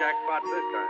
jackpot this time.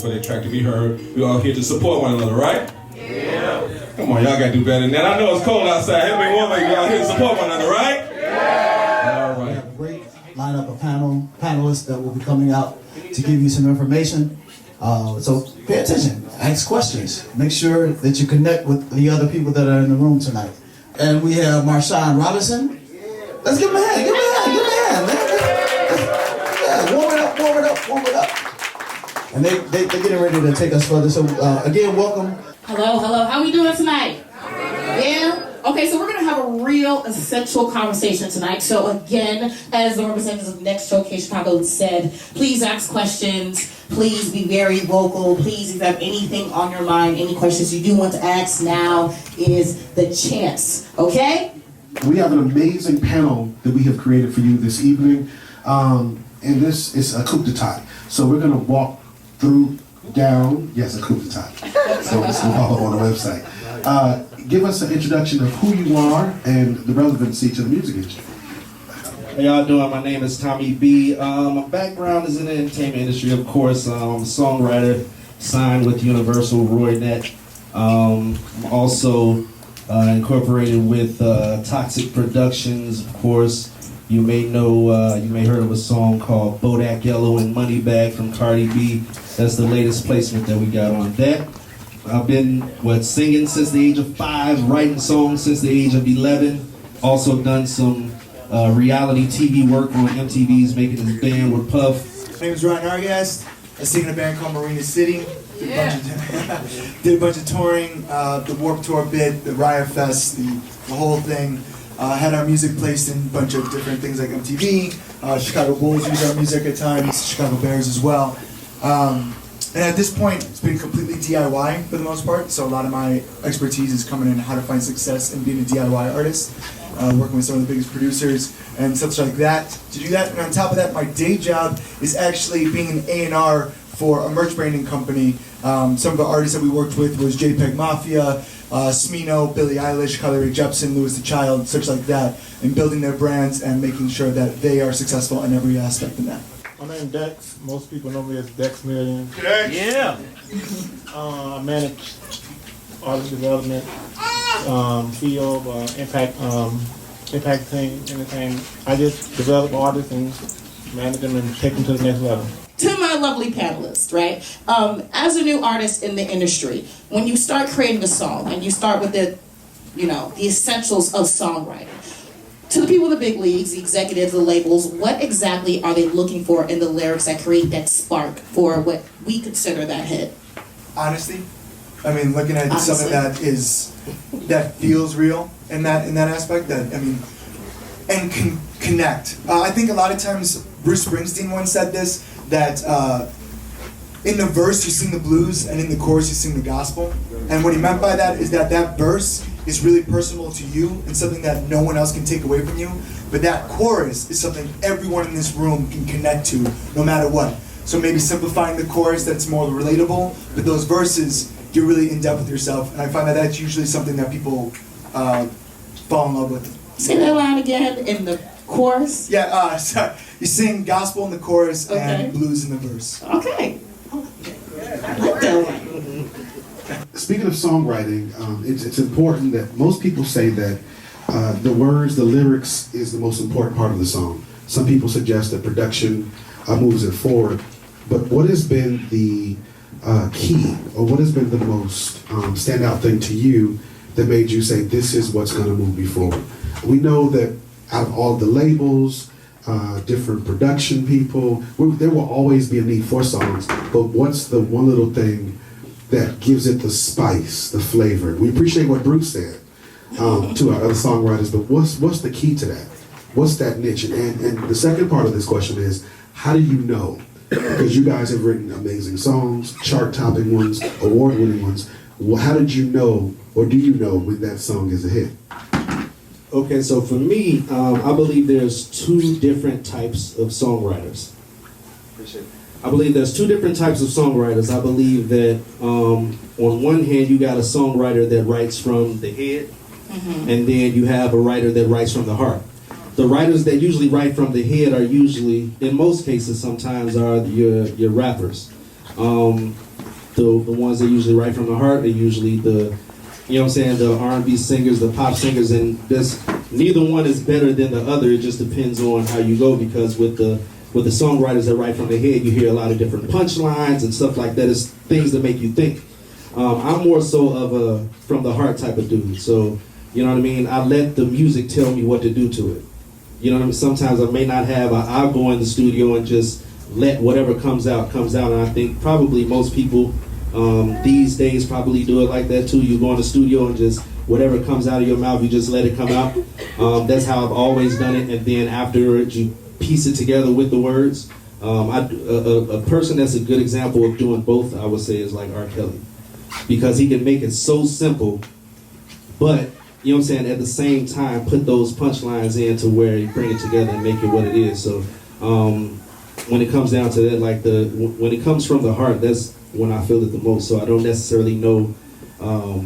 For their track to be heard. We all here to support one another, right? Yeah. Come on, y'all gotta do better than that. I know it's cold outside. Help me one way. Y'all here to support one another, right? Yeah. All right. We have a great lineup of panelists that will be coming out to give you some information. So pay attention, ask questions. Make sure that you connect with the other people that are in the room tonight. And we have Marshawn Robinson. Let's give him a hand. Give him a hand. Give him a hand, man. Yeah, warm it up. And they're getting ready to take us further. So again, welcome. Hello. How we doing tonight? Yeah? Okay, so we're going to have a real essential conversation tonight. So again, as the representatives of Next Showcase Chicago said, please ask questions. Please be very vocal. Please, if you have anything on your mind, any questions you do want to ask, now is the chance. Okay? We have an amazing panel that we have created for you this evening. And this is a coup d'etat. So we're going to walk through, down, yes, a coup d'etat. So it's all up on the website. Give us an introduction of who you are and the relevancy to the music industry. How y'all doing? My name is Tommy B. My background is in the entertainment industry, of course. I'm a songwriter, signed with Universal RoyNet. I'm also incorporated with Toxic Productions, of course. You may know, you may heard of a song called Bodak Yellow and Moneybag from Cardi B. That's the latest placement that we got on that. I've been, singing since the age of 5, writing songs since the age of 11. Also done some reality TV work on MTV's Making This Band with Puff. My name is Ryan Argast. I sing in a band called Marina City. Did a bunch of touring, the Warped Tour bit, the Riot Fest, the whole thing. Had our music placed in a bunch of different things like MTV, Chicago Bulls use our music at times, Chicago Bears as well. And at this point, it's been completely DIY for the most part, so a lot of my expertise is coming in how to find success in being a DIY artist, working with some of the biggest producers and such like that to do that. And on top of that, my day job is actually being an A&R for a merch branding company. Some of the artists that we worked with was JPEG Mafia, Smino, Billie Eilish, Carly Rae Jepsen, Louis the Child, such like that, and building their brands and making sure that they are successful in every aspect of that. My name is Dex. Most people know me as Dex Million. Dex. Yeah. I manage artist development, field, impact team, anything. I just develop artists and manage them and take them to the next level. To my lovely panelists, right? As a new artist in the industry, when you start creating a song and you start with the essentials of songwriting, to the people in the big leagues, the executives, the labels, what exactly are they looking for in the lyrics that create that spark for what we consider that hit? Honesty. I mean, looking at something that feels real in that aspect. And can connect. I think a lot of times Bruce Springsteen once said this, that in the verse you sing the blues and in the chorus you sing the gospel. And what he meant by that is that verse is really personal to you and something that no one else can take away from you. But that chorus is something everyone in this room can connect to no matter what. So maybe simplifying the chorus that's more relatable, but those verses, you're really in depth with yourself. And I find that that's usually something that people fall in love with. Say that line again in the chorus. Yeah, sorry. You sing gospel in the chorus and blues in the verse. Okay. I like that one. Speaking of songwriting, it's important that most people say that the words, the lyrics is the most important part of the song. Some people suggest that production moves it forward. But what has been the key, or what has been the most standout thing to you that made you say, this is what's going to move me forward? We know that out of all the labels, different production people, there will always be a need for songs, but what's the one little thing that gives it the spice, the flavor? We appreciate what Bruce said to our other songwriters, but what's the key to that? What's that niche? And the second part of this question is, how do you know? Because you guys have written amazing songs, chart-topping ones, award-winning ones. Well, how did you know, or do you know when that song is a hit? Okay, so for me, I believe there's two different types of songwriters. I believe there's two different types of songwriters. I believe that on one hand, you got a songwriter that writes from the head, and then you have a writer that writes from the heart. The writers that usually write from the head are usually, in most cases, sometimes are your rappers. The ones that usually write from the heart are usually the, you know what I'm saying, the R&B singers, the pop singers, and neither one is better than the other. It just depends on how you go, because with the songwriters that write from the head, you hear a lot of different punchlines and stuff like that. It's things that make you think. I'm more so of a from the heart type of dude. So, you know what I mean? I let the music tell me what to do to it. You know what I mean? Sometimes I may not have, I'll go in the studio and just let whatever comes out. And I think probably most people these days probably do it like that too. You go in the studio and just whatever comes out of your mouth, you just let it come out. That's how I've always done it. And then afterwards, you piece it together with the words. A person that's a good example of doing both, I would say, is like R. Kelly. Because he can make it so simple, but, you know what I'm saying, at the same time, put those punchlines in to where you bring it together and make it what it is. So when it comes down to that, like when it comes from the heart, that's when I feel it the most. So I don't necessarily know, you know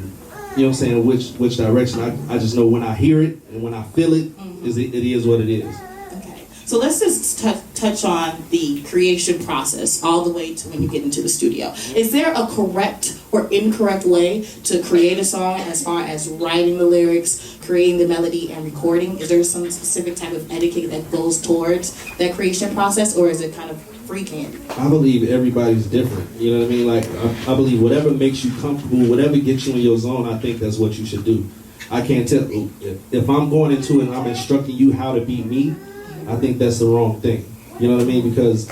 what I'm saying, which direction. I just know when I hear it and when I feel it, it is what it is. Okay, so let's just touch on the creation process all the way to when you get into the studio. Is there a correct or incorrect way to create a song as far as writing the lyrics, creating the melody, and recording? Is there some specific type of etiquette that goes towards that creation process, or is it kind of free candy? I believe everybody's different. You know what I mean? Like, I believe whatever makes you comfortable, whatever gets you in your zone, I think that's what you should do. I can't tell, if I'm going into it and I'm instructing you how to be me, I think that's the wrong thing. You know what I mean? Because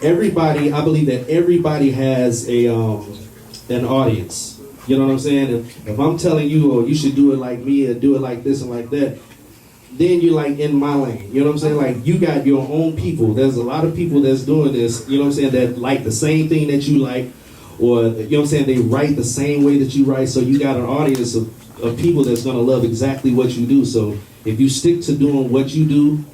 everybody, I believe that everybody has an audience. You know what I'm saying? If I'm telling you, oh, you should do it like me or do it like this and like that, then you're like in my lane. You know what I'm saying? Like, you got your own people. There's a lot of people that's doing this, you know what I'm saying, that like the same thing that you like, or, you know what I'm saying, they write the same way that you write. So you got an audience of people that's going to love exactly what you do. So if you stick to doing what you do,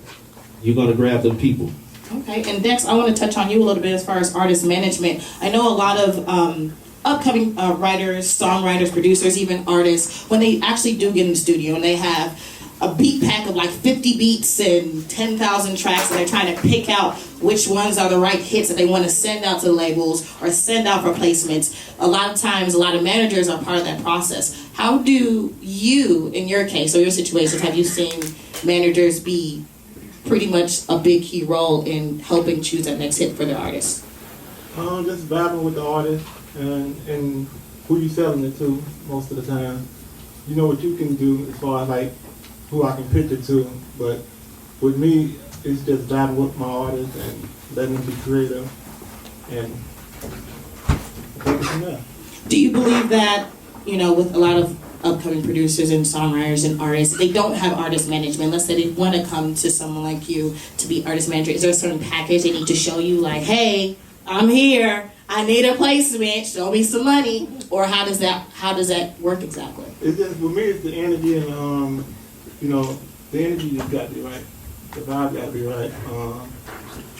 you're going to grab them people. Okay, and next I want to touch on you a little bit as far as artist management. I know a lot of upcoming writers, songwriters, producers, even artists, when they actually do get in the studio and they have a beat pack of like 50 beats and 10,000 tracks, and they're trying to pick out which ones are the right hits that they want to send out to the labels or send out for placements. A lot of times, a lot of managers are part of that process. How do you, in your case or your situations, have you seen managers be pretty much a big key role in helping choose that next hit for the artist? Just vibing with the artist and who you selling it to most of the time. You know what you can do as far as like who I can pitch it to, but with me, it's just vibing with my artist and letting them be creative and take it from there. Do you believe that, you know, with a lot of upcoming producers and songwriters and artists, they don't have artist management? Let's say they want to come to someone like you to be artist manager. Is there a certain package they need to show you, like, hey, I'm here, I need a placement, show me some money? Or how does that work exactly? It's just, for me, it's the energy and you know, the energy just got to be right. The vibe got to be right.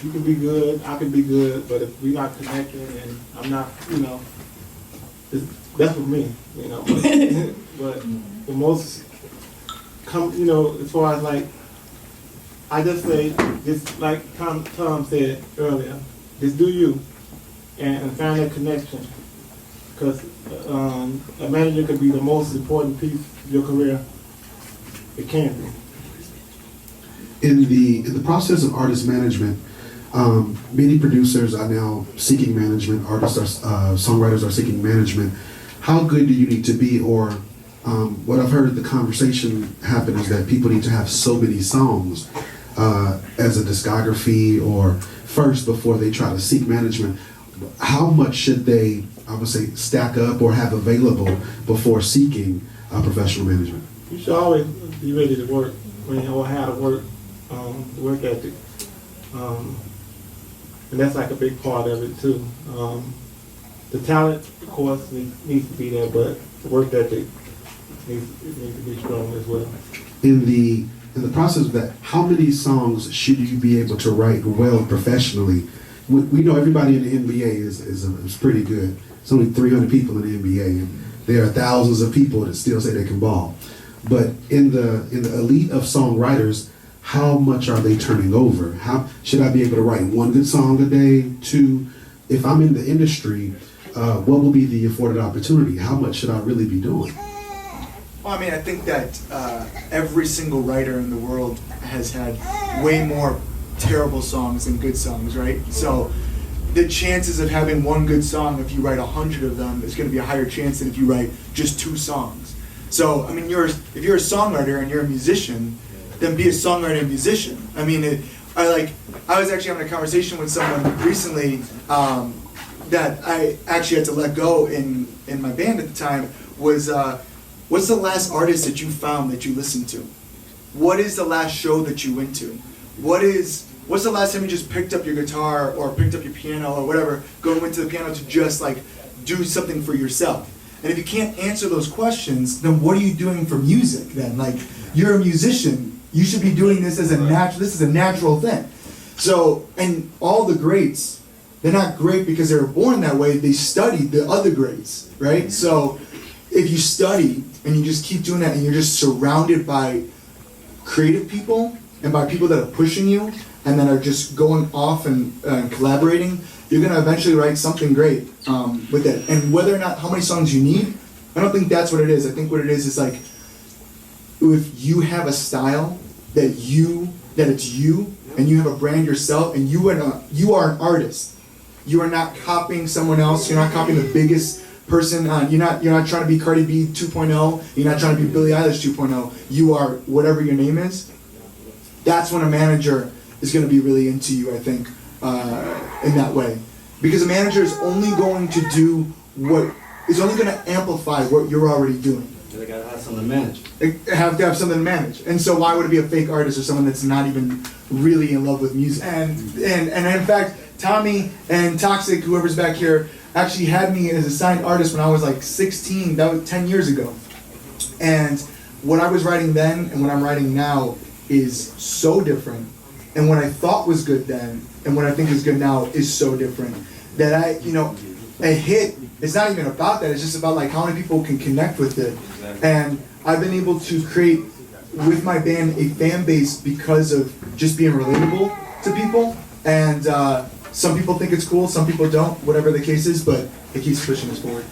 You can be good, I can be good, but if we're not connecting and I'm not, you know, that's for me, you know. But the most, you know, as far as like, I just say, just like Tom said earlier, just do you and find that connection. Because a manager could be the most important piece of your career. It can be. In the process of artist management, Many producers are now seeking management, artists are, songwriters are seeking management. How good do you need to be, or what I've heard the conversation happen is that people need to have so many songs as a discography or first before they try to seek management. How much should they, I would say, stack up or have available before seeking professional management? You should always be ready to work, or how to work, work ethic. And that's like a big part of it too. The talent, of course, needs to be there, but the work ethic needs to be strong as well. In the process of that, how many songs should you be able to write well professionally? We know everybody in the NBA is pretty good. It's only 300 people in the NBA, and there are thousands of people that still say they can ball. But in the elite of songwriters, how much are they turning over? How should I be able to write one good song a day? Two, if I'm in the industry, what will be the afforded opportunity? How much should I really be doing? Well, I mean, I think that every single writer in the world has had way more terrible songs than good songs, right? So the chances of having one good song, if you write 100 of them, is going to be a higher chance than if you write just 2 songs. So, I mean, if you're a songwriter and you're a musician, then be a songwriter and musician. I mean, I was actually having a conversation with someone recently that I actually had to let go in my band at the time was, what's the last artist that you found that you listened to? What is the last show that you went to? What's the last time you just picked up your guitar or picked up your piano or whatever, went to the piano to just like do something for yourself? And if you can't answer those questions, then what are you doing for music then? Like, you're a musician. You should be doing this as this is a natural thing. So, and all the greats, they're not great because they were born that way. They studied the other greats, right? So if you study and you just keep doing that and you're just surrounded by creative people and by people that are pushing you and that are just going off and collaborating, you're going to eventually write something great with it. And whether or not, how many songs you need, I don't think that's what it is. I think what it is like, if you have a style that it's you, and you have a brand yourself, and you are an artist. You are not copying someone else. You're not copying the biggest person. You're not trying to be Cardi B 2.0. You're not trying to be Billie Eilish 2.0. You are whatever your name is. That's when a manager is going to be really into you, I think, in that way, because a manager is only going to do is only going to amplify what you're already doing. They gotta have something to manage. They have to have something to manage. And so why would it be a fake artist or someone that's not even really in love with music? And in fact, Tommy and Toxic, whoever's back here, actually had me as a signed artist when I was like 16. That was 10 years ago. And what I was writing then and what I'm writing now is so different. And what I thought was good then and what I think is good now is so different. That a hit, it's not even about that. It's just about like how many people can connect with it. And I've been able to create with my band a fan base because of just being relatable to people. And some people think it's cool, some people don't, whatever the case is, but it keeps pushing us forward.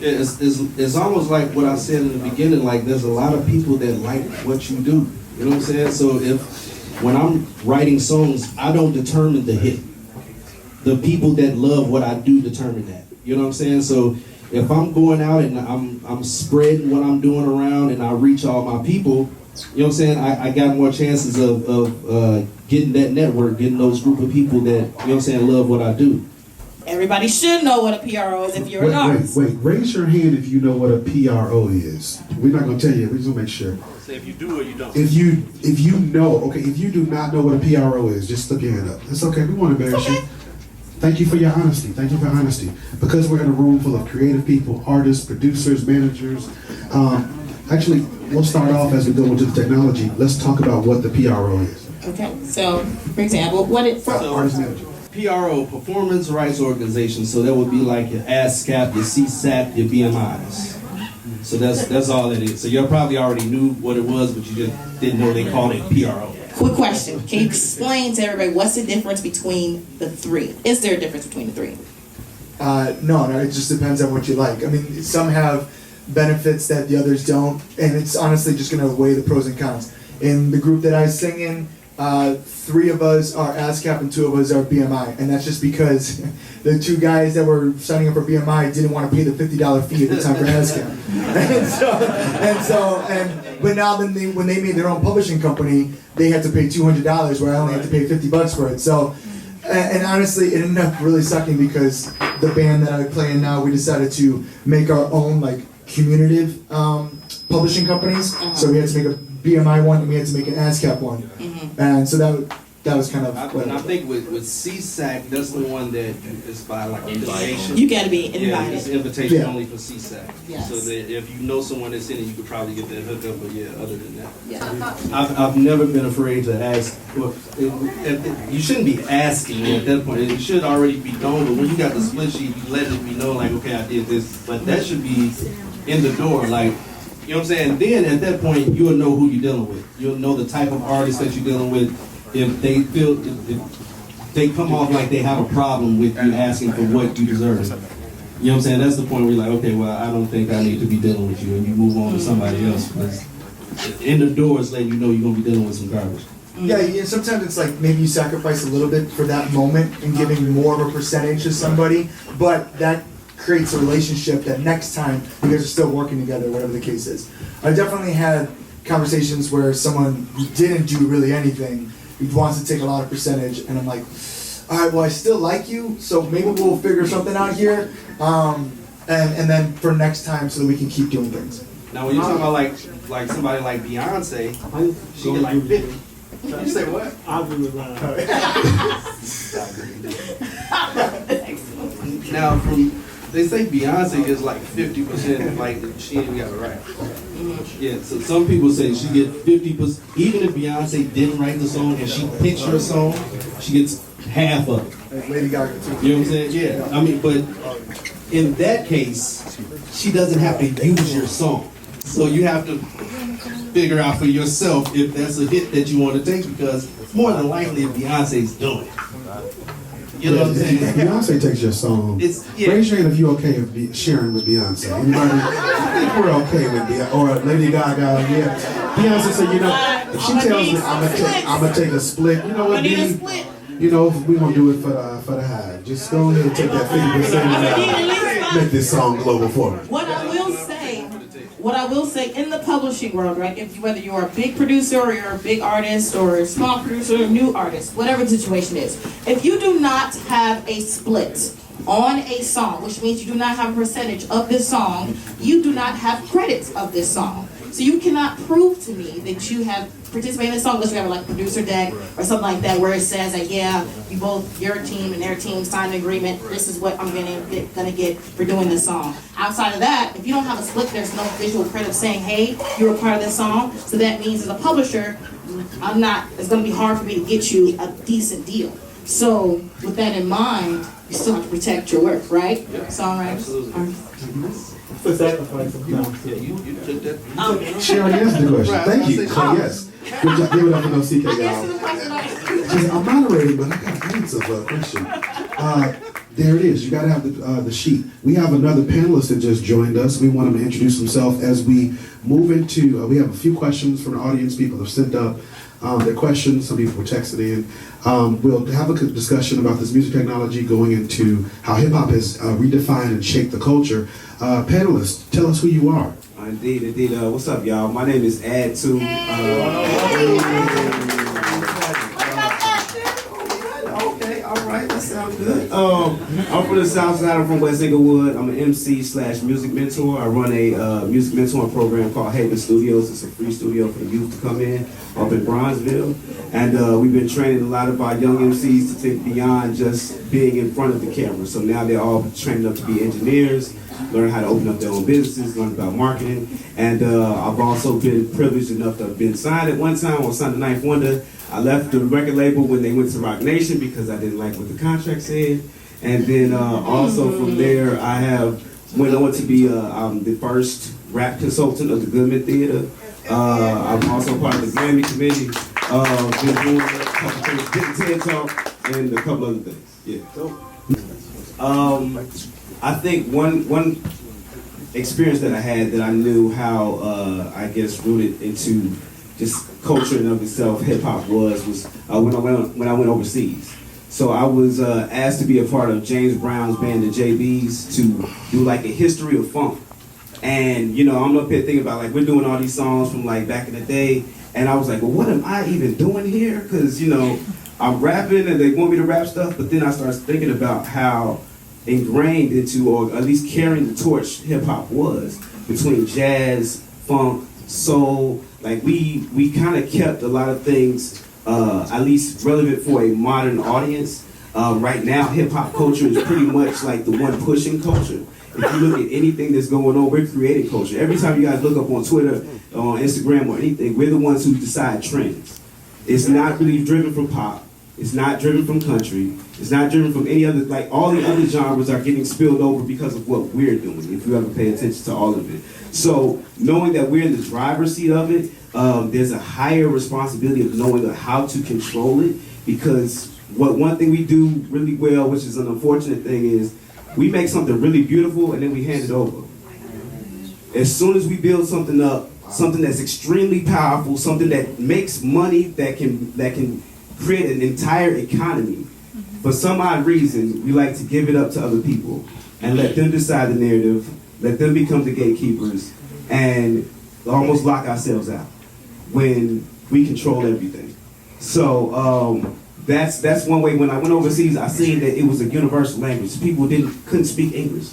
It's almost like what I said in the beginning, like there's a lot of people that like what you do. You know what I'm saying? So when I'm writing songs, I don't determine the hit. The people that love what I do determine that. You know what I'm saying? So if I'm going out and I'm spreading what I'm doing around and I reach all my people, you know what I'm saying? I got more chances of getting that network, getting those group of people that, you know what I'm saying, love what I do. Everybody should know what a PRO is if you're an artist. Wait, raise your hand if you know what a PRO is. We're not going to tell you, we're just going to make sure. Say if you do or you don't. If you know, okay, if you do not know what a PRO is, just slip your hand up. It's okay, we won't embarrass you. Thank you for your honesty. Thank you for honesty. Because we're in a room full of creative people, artists, producers, managers. Actually, we'll start off as we go into the technology. Let's talk about what the PRO is. Okay, so for example, artist manager. PRO, Performance Rights Organization. So that would be like your ASCAP, your CSAP, your BMIs. So that's all it is. So you probably already knew what it was, but you just didn't know they called it PRO. Quick question. Can you explain to everybody what's the difference between the three? Is there a difference between the three? No, it just depends on what you like. I mean, some have benefits that the others don't, and it's honestly just going to weigh the pros and cons. In the group that I sing in, 3 of us are ASCAP and 2 of us are BMI, and that's just because the 2 guys that were signing up for BMI didn't want to pay the $50 fee at the time for ASCAP. But now then when they made their own publishing company, they had to pay $200 where I only had to pay $50 for it. So, and honestly, it ended up really sucking because the band that I play in now, we decided to make our own like commutative publishing companies. So we had to make a BMI one and we had to make an ASCAP one. And so that was kind of what I think with CSAC, that's the one that is by like invitation. You gotta be Yeah, invited. it's invitation Yeah. only for CSAC. Yes. So that if you know someone that's in it, you could probably get that hooked up. But yeah, other than that, Yeah. I've never been afraid to ask. Well, you shouldn't be asking at that point. It should already be known. But when you got the split sheet, you let it be known like, okay, I did this. But that should be in the door, like. You know what I'm saying? Then at that point, you'll know who you're dealing with. You'll know the type of artist that you're dealing with. If they feel, if they come off like they have a problem with you asking for what you deserve. You know what I'm saying? That's the point where you're like, okay, well, I don't think I need to be dealing with you, and you move on to somebody else. Because in the door, it's letting you know you're gonna be dealing with some garbage. yeah, sometimes it's like maybe you sacrifice a little bit for that moment and giving more of a percentage to somebody, but that creates a relationship that next time you guys are still working together, whatever the case is. I definitely had conversations where someone who didn't do really anything wants to take a lot of percentage, and I'm like, all right, well, I still like you, so maybe we'll figure something out here, and then for next time so that we can keep doing things. Now, when you're talking about like somebody like Beyonce, she get like 50. You say what? I'll be with Ryan. Now, they say Beyonce gets like 50%, like she ain't got it right. Yeah, so some people say she get 50%. Even if Beyonce didn't write the song and she picks her song, she gets half of it. Like Lady Gaga too. You know what I'm saying? Yeah. I mean, but in that case, she doesn't have to use your song. So you have to figure out for yourself if that's a hit that you want to take, because more than likely Beyonce's doing it. You know what I'm saying? If Beyonce takes your song, raise your hand if you're okay with sharing with Beyonce. Anybody? If we're okay with Beyonce or Lady Gaga, yeah. Beyonce said, you know, if she tells me I'm gonna take a split, you know what, B? You know, we gonna do it for the hive. Just go ahead and take that 50% and make this song global for me. What I will say in the publishing world, right? Whether you're a big producer or you're a big artist or a small producer or a new artist, whatever the situation is, if you do not have a split on a song, which means you do not have a percentage of this song, you do not have credits of this song. So you cannot prove to me that you have participated in this song unless you have like a producer deck or something like that where it says that, yeah, you both, your team and their team signed an agreement, this is what I'm gonna get for doing this song. Outside of that, if you don't have a split, there's no visual credit saying, hey, you were part of this song. So that means as a publisher, it's gonna be hard for me to get you a decent deal. So with that in mind, you still have to protect your work, right? Yeah. Songwriters. Absolutely. For sacrifice of time. Yeah, you took that. She already answered the question. Thank you. So yes. Good job. Give it up for no CK, y'all. I'm moderating, but I got answer for a question. There it is. You got to have the sheet. We have another panelist that just joined us. We want him to introduce himself as we move into. We have a few questions from the audience. People have sent up their questions. Some people were texting in. We'll have a discussion about this music technology going into how hip hop has redefined and shaped the culture. Panelists, tell us who you are. Indeed. What's up, y'all? My name is Ad2. Okay, all right, that sounds good. I'm from the South Side. I'm from West Inglewood. I'm an MC/music mentor. I run a music mentoring program called Haven Studios. It's a free studio for the youth to come in up in Bronzeville. And we've been training a lot of our young MCs to think beyond just being in front of the camera. So now they're all training up to be engineers, learn how to open up their own businesses, learn about marketing. And I've also been privileged enough to have been signed at one time on Sunday Ninth Wonder. I left the record label when they went to Rock Nation because I didn't like what the contract said. And then also from there, I went on to be the first rap consultant of the Goodman Theater. I'm also part of the Grammy Committee. Been doing a couple things, getting TED Talk, and a couple other things. Yeah. I think one experience that I had that I knew how, I guess, rooted into just culture in of itself, hip hop was when I went overseas. So I was asked to be a part of James Brown's band, the JBs, to do like a history of funk. And you know, I'm up here thinking about like we're doing all these songs from like back in the day, and I was like, well, what am I even doing here? Because you know, I'm rapping and they want me to rap stuff, but then I started thinking about how ingrained into, or at least carrying the torch, hip hop was between jazz, funk, soul. Like we kind of kept a lot of things at least relevant for a modern audience. Right now, hip hop culture is pretty much like the one pushing culture. If you look at anything that's going on, we're creating culture. Every time you guys look up on Twitter, on Instagram, or anything, we're the ones who decide trends. It's not really driven from pop. It's not driven from country. It's not driven from any other, like all the other genres are getting spilled over because of what we're doing, if you ever pay attention to all of it. So knowing that we're in the driver's seat of it, there's a higher responsibility of knowing how to control it, because one thing we do really well, which is an unfortunate thing, is we make something really beautiful and then we hand it over. As soon as we build something up, something that's extremely powerful, something that makes money, that can create an entire economy, for some odd reason, we like to give it up to other people and let them decide the narrative, let them become the gatekeepers, and almost lock ourselves out when we control everything. So that's one way. When I went overseas, I seen that it was a universal language. People couldn't speak English,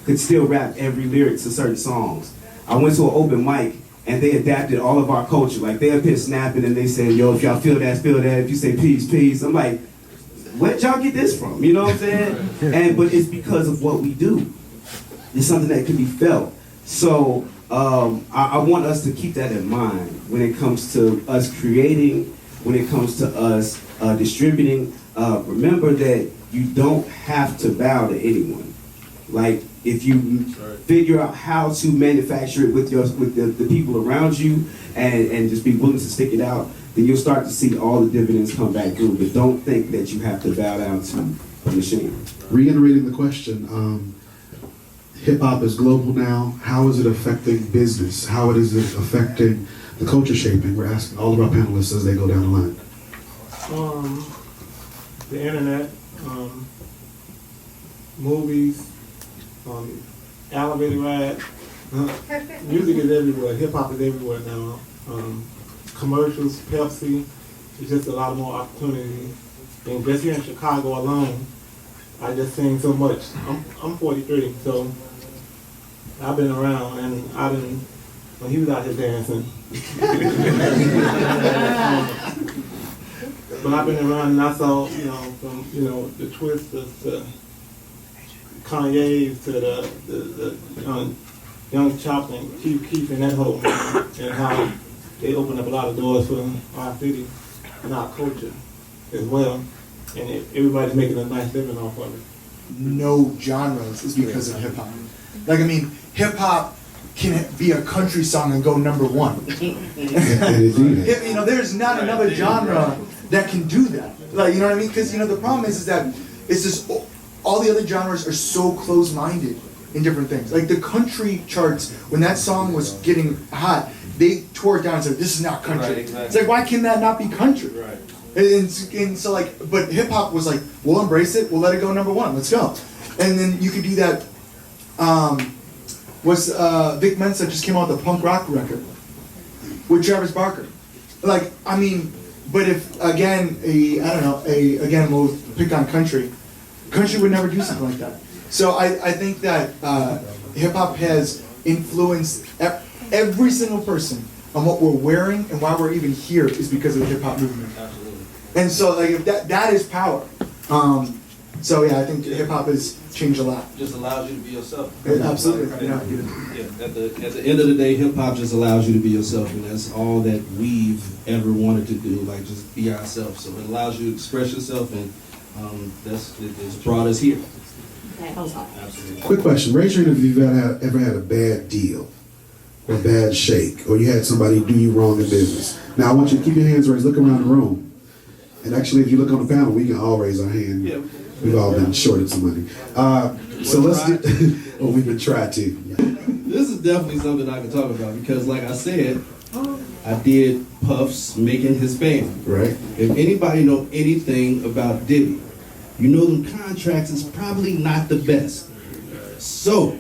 could still rap every lyric to certain songs. I went to an open mic and they adapted all of our culture. Like they up here snapping and they said, yo, if y'all feel that, feel that. If you say peace, peace. I'm like, where'd y'all get this from? You know what I'm saying? But it's because of what we do. It's something that can be felt. So I want us to keep that in mind when it comes to us creating, when it comes to us distributing. Remember that you don't have to bow to anyone. Like if you figure out how to manufacture it with the people around you and just be willing to stick it out, then you'll start to see all the dividends come back through. But don't think that you have to bow down to a machine. Reiterating the question, hip hop is global now. How is it affecting business? How is it affecting the culture shaping? We're asking all of our panelists as they go down the line. The internet, movies, elevator ride. Music is everywhere. Hip hop is everywhere now. Commercials, Pepsi. It's just a lot more opportunity. And just here in Chicago alone, I just seen so much. I'm 43, so I've been around, and when he was out here dancing. But I've been around and I saw, from, the Twisters to Kanye's to the young Chop and Keith and that whole movement, and how they opened up a lot of doors for our city and our culture as well. And everybody's making a nice living off of it. No genres is because of hip hop. Like, I mean, hip hop can be a country song and go #1. There's not another genre that can do that. Like, you know what I mean? Because, the problem is that it's just all the other genres are so close-minded in different things. Like the country charts, when that song was getting hot, they tore it down and said, this is not country. Right, exactly. It's like, why can that not be country? Right. And so like, but hip hop was like, we'll embrace it, we'll let it go #1, let's go. And then you could do that, Vic Mensa just came out with a punk rock record with Travis Barker. Like, I mean, but if, again, we'll pick on country would never do something like that. So I think that hip hop has influenced every single person on what we're wearing and why we're even here is because of the hip hop movement. Absolutely. And so like that is power. So yeah, I think hip hop has changed a lot. Just allows you to be yourself. Absolutely. Yeah. At the end of the day, hip hop just allows you to be yourself, and that's all that we've ever wanted to do. Like just be ourselves. So it allows you to express yourself, and it's brought us here. Okay, hold on. Absolutely. Quick question. Raise your hand if you've ever had a bad deal or a bad shake, or you had somebody do you wrong in business. Now I want you to keep your hands raised. Look around the room. And actually, if you look on the panel, we can all raise our hand. Yeah. We've all been shorted some money. So let's get, we've been tried to. This is definitely something I can talk about because like I said, I did Puff's making his band. Right. If anybody know anything about Diddy, you know them contracts is probably not the best. So,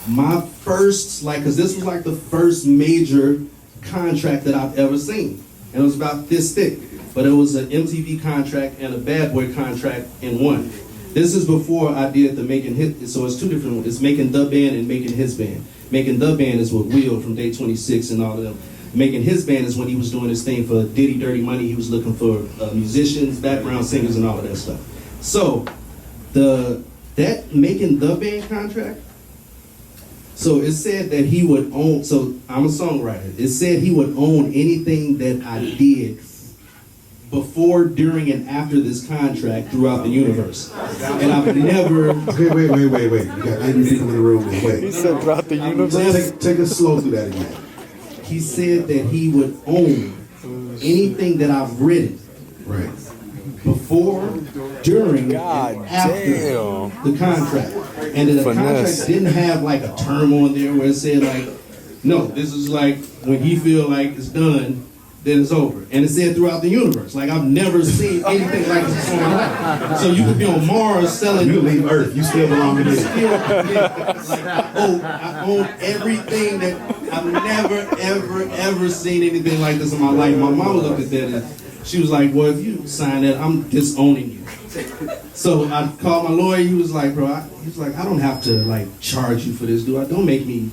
my first, cause this was like the first major contract that I've ever seen. And it was about this thick. But it was an MTV contract and a Bad Boy contract in one. This is before I did the Making Hit, so it's two different ones. It's Making the Band and Making His Band. Making the Band is with Will from Day 26 and all of them. Making His Band is when he was doing his thing for Diddy Dirty Money. He was looking for musicians, background singers, and all of that stuff. So, that Making the Band contract, so it said that he would own, so I'm a songwriter. It said he would own anything that I did before, during, and after this contract throughout the universe. And I've never... Wait. We got angry people in the room now. Wait. He said throughout the universe. Take us slow through that again. He said that he would own anything that I've written Right. before, during, God and after damn. the contract. And that the Finesse. contract didn't have like a term on there where it said like, no, this is like when he feel like it's done, then it's over. And it said throughout the universe. Like I've never seen anything like this on life. So you could be on Mars selling. You leave Earth, you still belong to me. I own everything that I've never seen anything like this in my life. My mom looked at that and she was like, well, if you sign that, I'm disowning you. So I called my lawyer. He was like, bro, I don't have to like charge you for this, do I? Don't make me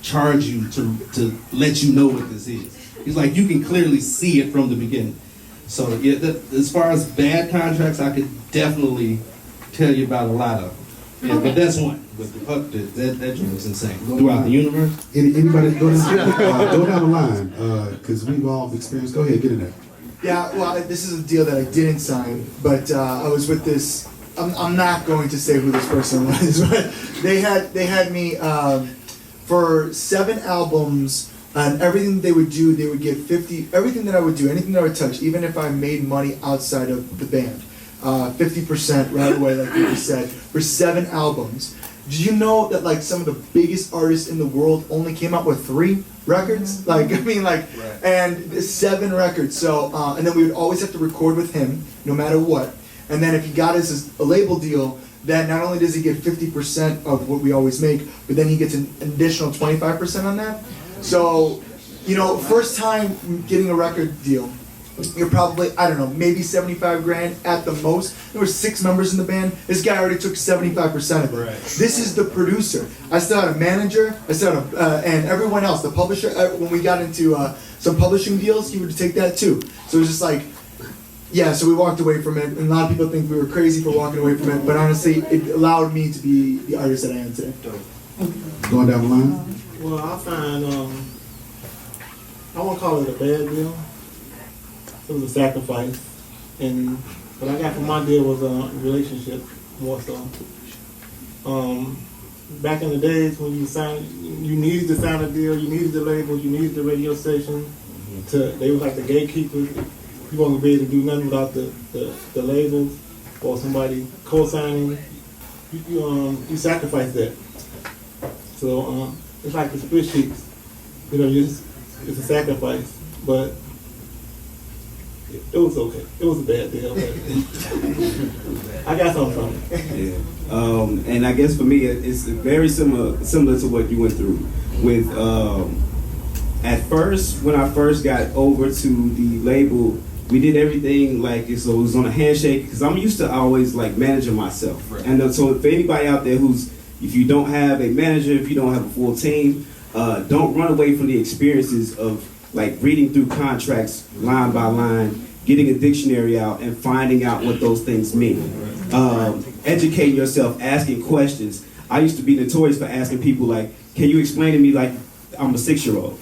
charge you to let you know what this is. He's like, you can clearly see it from the beginning. So yeah, as far as bad contracts, I could definitely tell you about a lot of them. Yeah, but that's one. But that joint was insane. Throughout the universe. Anybody go down the line, because we've all experienced. Go ahead, get in there. Yeah, well, this is a deal that I didn't sign, but I was with this. I'm not going to say who this person was, but they had me for 7 albums, and everything they would do, they would get 50. Everything that I would do, anything that I would touch, even if I made money outside of the band, 50% right away, like you just said, for 7 albums. Did you know that like some of the biggest artists in the world only came out with 3 records? Like, I mean, like, and 7 records. So, and then we would always have to record with him, no matter what. And then if he got us a label deal, then not only does he get 50% of what we always make, but then he gets an additional 25% on that. So, you know, first time getting a record deal, you're probably, I don't know, maybe 75 grand at the most. There were 6 members in the band. This guy already took 75% of it. Right. This is the producer. I still had a manager. I still had and everyone else, the publisher. When we got into some publishing deals, he would take that too. So it was just like, yeah. So we walked away from it, and a lot of people think we were crazy for walking away from it. But honestly, it allowed me to be the artist that I am today. Going down the line. Well, I find I won't call it a bad deal. It was a sacrifice, and what I got from my deal was a relationship more so. Back in the days when you needed to sign a deal, you needed the label, you needed the radio station. They were like the gatekeepers. You wasn't be able to do nothing without the labels or somebody co-signing. You sacrifice that. So it's like the split sheets. You know, it's a sacrifice, but. It was okay. It was a bad deal. I got something from it. Yeah. And I guess for me, it's very similar to what you went through. With at first, when I first got over to the label, we did everything like so it was on a handshake because I'm used to always like managing myself. Right. And so for anybody out there if you don't have a manager, if you don't have a full team, don't run away from the experiences of like reading through contracts line by line, getting a dictionary out and finding out what those things mean. Educating yourself, asking questions. I used to be notorious for asking people like, can you explain to me like I'm a 6-year-old?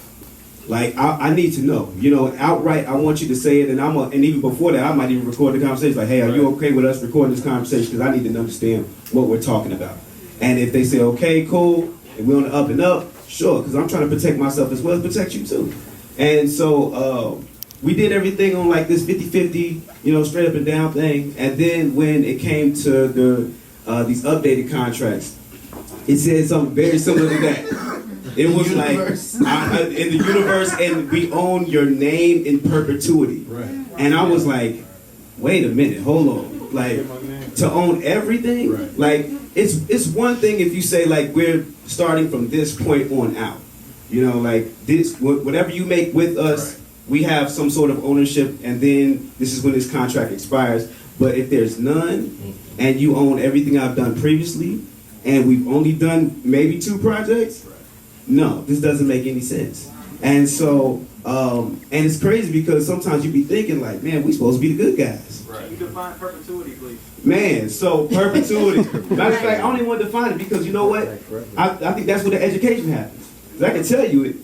Like I need to know, you know, outright. I want you to say it, and even before that, I might even record the conversation. Like, hey, are you okay with us recording this conversation? Because I need to understand what we're talking about. And if they say, okay, cool, and we're on the up and up, sure, because I'm trying to protect myself as well as protect you too. And so we did everything on like this 50-50, you know, straight up and down thing. And then when it came to these updated contracts, it said something very similar to that. It was like in the universe, and we own your name in perpetuity. Right. And I was like, wait a minute, hold on. Like, to own everything, Right. like it's one thing if you say like we're starting from this point on out. You know, like this, whatever you make with us, we have some sort of ownership, and then this is when this contract expires. But if there's none, and you own everything I've done previously, and we've only done maybe 2 projects, no, this doesn't make any sense. And so, and it's crazy because sometimes you be thinking like, man, we supposed to be the good guys. Can you define perpetuity, please? Man, so perpetuity. Matter of fact, I don't even want to define it because you know what? I think that's where the education happens. 'Cause I can tell you it,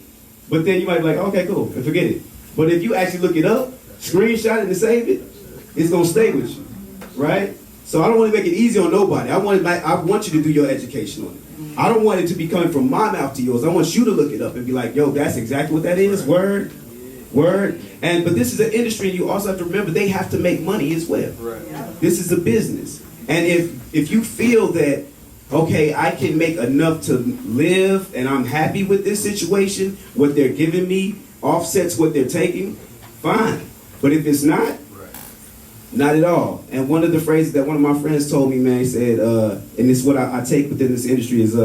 but then you might be like, okay, cool, and forget it. But if you actually look it up, screenshot it and save it, it's gonna stay with you, right? So I don't want to make it easy on nobody. I want you to do your education on it. I don't want it to be coming from my mouth to yours. I want you to look it up and be like, yo, that's exactly what that is. Word. But this is an industry, and you also have to remember they have to make money as well. This is a business. And if you feel that, okay, I can make enough to live and I'm happy with this situation, what they're giving me offsets what they're taking, fine. But if it's not, not at all. And one of the phrases that one of my friends told me, man, he said, and this is what I take within this industry is,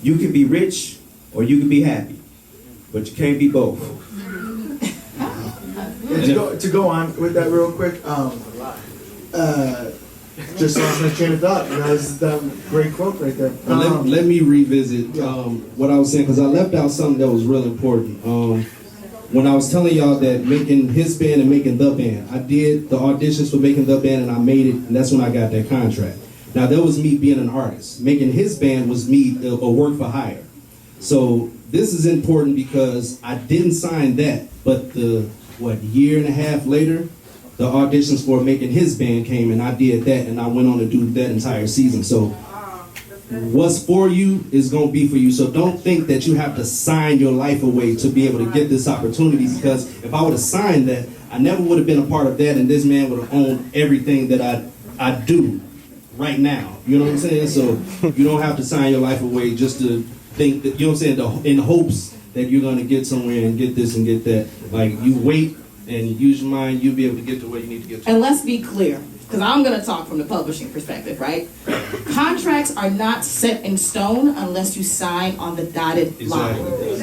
you can be rich or you can be happy, but you can't be both. And to go on with that real quick, just lost my train of thought. That was a great quote right there. Well, let me revisit what I was saying, because I left out something that was real important. When I was telling y'all that making his band and making the band, I did the auditions for making the band and I made it, and that's when I got that contract. Now that was me being an artist. Making his band was me a work for hire. So this is important because I didn't sign that, but year and a half later, the auditions for making his band came and I did that, and I went on to do that entire season. So what's for you is going to be for you. So don't think that you have to sign your life away to be able to get this opportunity, because if I would have signed that, I never would have been a part of that, and this man would have owned everything that I do right now. You know what I'm saying? So you don't have to sign your life away just to think that, you know what I'm saying, in hopes that you're going to get somewhere and get this and get that. Like, you wait and use your mind, you'll be able to get to where you need to get to. And let's be clear, because I'm going to talk from the publishing perspective, right? Contracts are not set in stone unless you sign on the dotted line.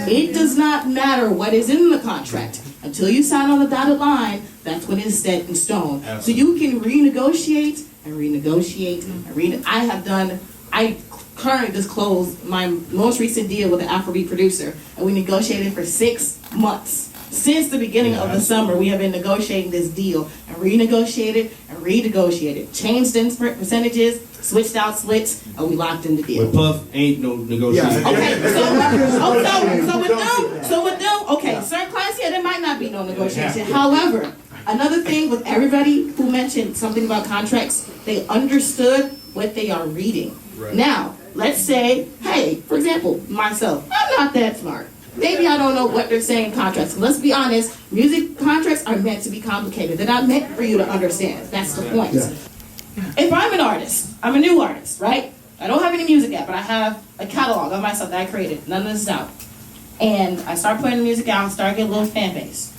It does not matter what is in the contract. Until you sign on the dotted line, that's when it's set in stone. Absolutely. So you can renegotiate and renegotiate and I currently just closed my most recent deal with an Afrobeat producer, and we negotiated for 6 months. Since the beginning of the summer, we have been negotiating this deal and renegotiated and renegotiated. Changed in percentages, switched out splits, and we locked in the deal. With Puff, ain't no negotiation. Okay, so with them, okay, certain clients, there might not be no negotiation. However, another thing with everybody who mentioned something about contracts, they understood what they are reading. Right. Now, let's say, hey, for example, myself, I'm not that smart. Maybe I don't know what they're saying in contracts. Let's be honest, music contracts are meant to be complicated. They're not meant for you to understand. That's the point. Yeah. If I'm an artist, I'm a new artist, right? I don't have any music yet, but I have a catalog of myself that I created. None of this is out. And I start putting the music out and start getting a little fan base.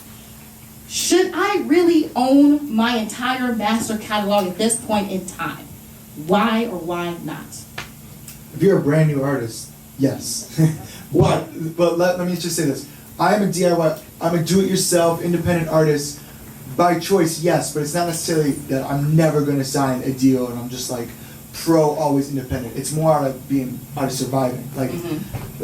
Should I really own my entire master catalog at this point in time? Why or why not? If you're a brand new artist, yes. But let me just say this. I am a DIY, I'm a do-it-yourself, independent artist. By choice, yes, but it's not necessarily that I'm never going to sign a deal and I'm just like always independent. It's more out of surviving. Like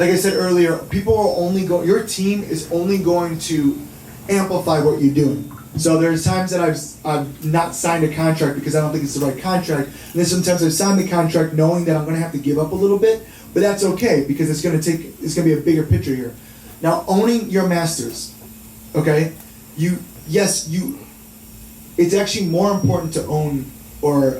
I said earlier, people are only your team is only going to amplify what you're doing. So there's times that I've not signed a contract because I don't think it's the right contract. And then sometimes I've signed the contract knowing that I'm going to have to give up a little bit, but that's okay because it's going to be a bigger picture here. Now, owning your masters, okay? It's actually more important to own, or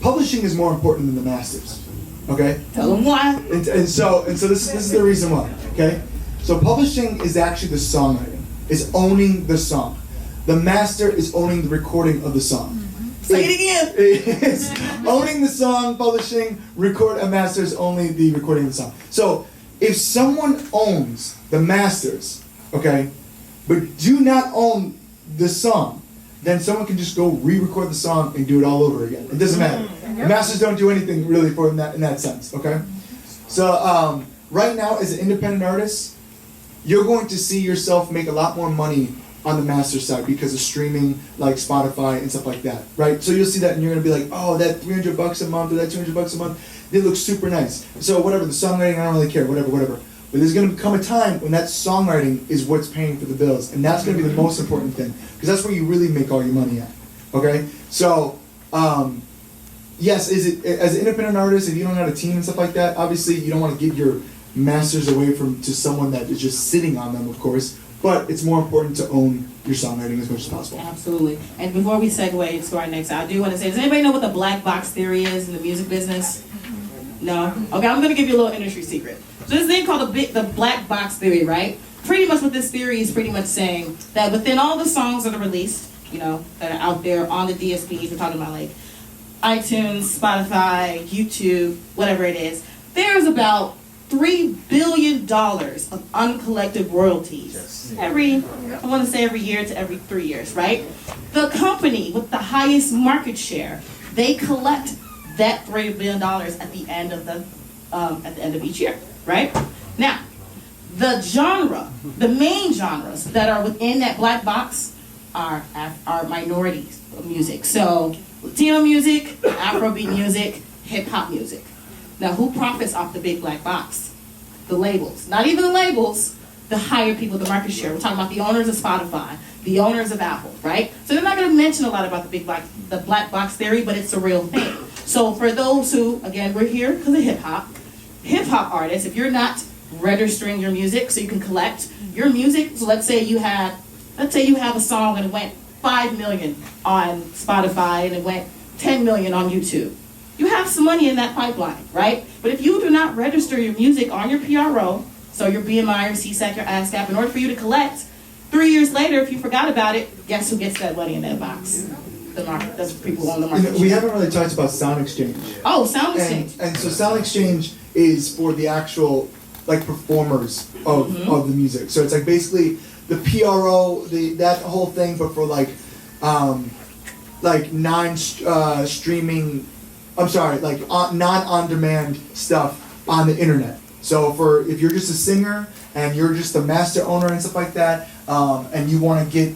publishing is more important than the masters, okay? Tell them why. And so this is the reason why, okay? So publishing is actually the songwriting. Is owning the song. The master is owning the recording of the song. Say it again. It's owning the song, publishing, a master is only the recording of the song. So if someone owns the masters, okay, but do not own the song, then someone can just go re-record the song and do it all over again. It doesn't matter. The masters don't do anything really for in that sense, okay? So right now, as an independent artist, you're going to see yourself make a lot more money on the master side because of streaming, like Spotify and stuff like that, right? So you'll see that and you're gonna be like, oh, that $300 a month or that $200 a month, they look super nice. So whatever, the songwriting, I don't really care, whatever. But there's gonna come a time when that songwriting is what's paying for the bills, and that's gonna be the most important thing, because that's where you really make all your money at, okay? So, yes, is it, as an independent artist, if you don't have a team and stuff like that, obviously you don't wanna give your masters away to someone that is just sitting on them, of course, but it's more important to own your songwriting as much as possible. Absolutely. And before we segue to our next, I do want to say, does anybody know what the black box theory is in the music business? No? Okay, I'm going to give you a little industry secret. So this thing called the black box theory, right? Pretty much what this theory is pretty much saying that within all the songs that are released, you know, that are out there on the DSPs, we're talking about like iTunes, Spotify, YouTube, whatever it is, there's about $3 billion of uncollected royalties every year to every 3 years, right? The company with the highest market share, they collect that $3 billion at the end of each year, right? Now, the main genres that are within that black box are minorities of music. So Latino music, Afrobeat music, hip hop music. Now, who profits off the big black box? The labels. Not even the labels, the higher people, the market share. We're talking about the owners of Spotify, the owners of Apple, right? So they're not going to mention a lot about the black box theory, but it's a real thing. So for those who, again, we're here because of hip hop artists, if you're not registering your music so you can collect your music, so let's say you have a song and it went 5 million on Spotify and it went 10 million on YouTube. You have some money in that pipeline, right? But if you do not register your music on your PRO, so your BMI, your CSAC, your ASCAP, in order for you to collect, 3 years later, if you forgot about it, guess who gets that money in that box? The market, that's people on the market. We haven't really talked about Sound Exchange. Oh, Sound Exchange. And so Sound Exchange is for the actual like performers of the music. So it's like basically the PRO, that whole thing, but for like non-streaming. I'm sorry, like non-on-demand stuff on the internet. So if you're just a singer and you're just the master owner and stuff like that, and you want to get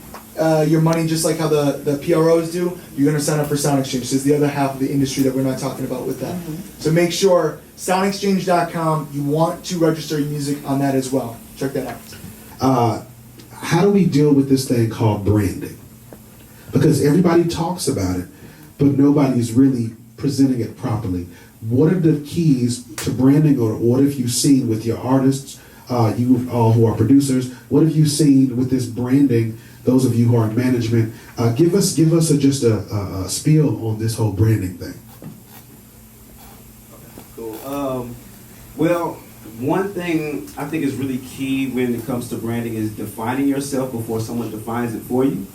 your money just like how the PROs do, you're going to sign up for Sound Exchange. This is the other half of the industry that we're not talking about with that. So make sure, soundexchange.com, you want to register your music on that as well. Check that out. How do we deal with this thing called branding? Because everybody talks about it, but nobody's really presenting it properly. What are the keys to branding, or what have you seen with your artists, you all who are producers, what have you seen with this branding, those of you who are in management? Give us just a spiel on this whole branding thing. Cool. Well, one thing I think is really key when it comes to branding is defining yourself before someone defines it for you.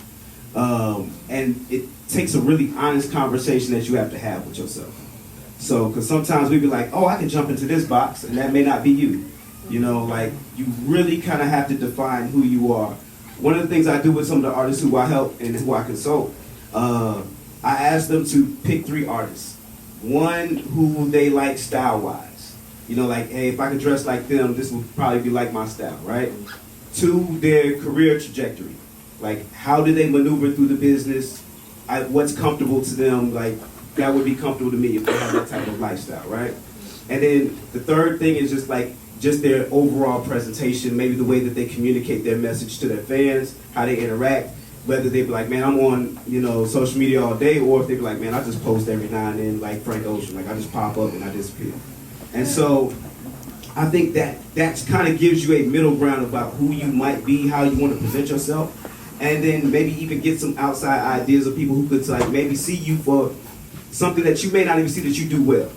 And it takes a really honest conversation that you have to have with yourself. So, because sometimes we be like, oh, I can jump into this box, and that may not be you. You know, like, you really kind of have to define who you are. One of the things I do with some of the artists who I help and who I consult, I ask them to pick 3 artists. One, who they like style-wise. You know, like, hey, if I could dress like them, this would probably be like my style, right? 2, their career trajectory. Like, how do they maneuver through the business? What's comfortable to them? Like, that would be comfortable to me if they have that type of lifestyle, right? And then the third thing is just their overall presentation, maybe the way that they communicate their message to their fans, how they interact, whether they be like, man, I'm on, social media all day, or if they be like, man, I just post every now and then like Frank Ocean, like I just pop up and I disappear. And so I think that kind of gives you a middle ground about who you might be, how you want to present yourself. And then maybe even get some outside ideas of people who could like maybe see you for something that you may not even see that you do well.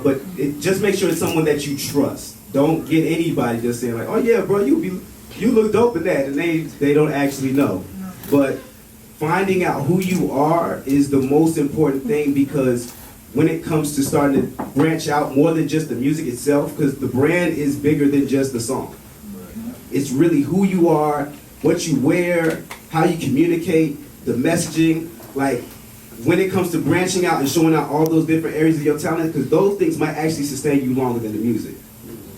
But just make sure it's someone that you trust. Don't get anybody just saying like, oh yeah, bro, you look dope in that, and they don't actually know. But finding out who you are is the most important thing, because when it comes to starting to branch out more than just the music itself, because the brand is bigger than just the song. It's really who you are, what you wear, how you communicate, the messaging. Like, when it comes to branching out and showing out all those different areas of your talent, because those things might actually sustain you longer than the music.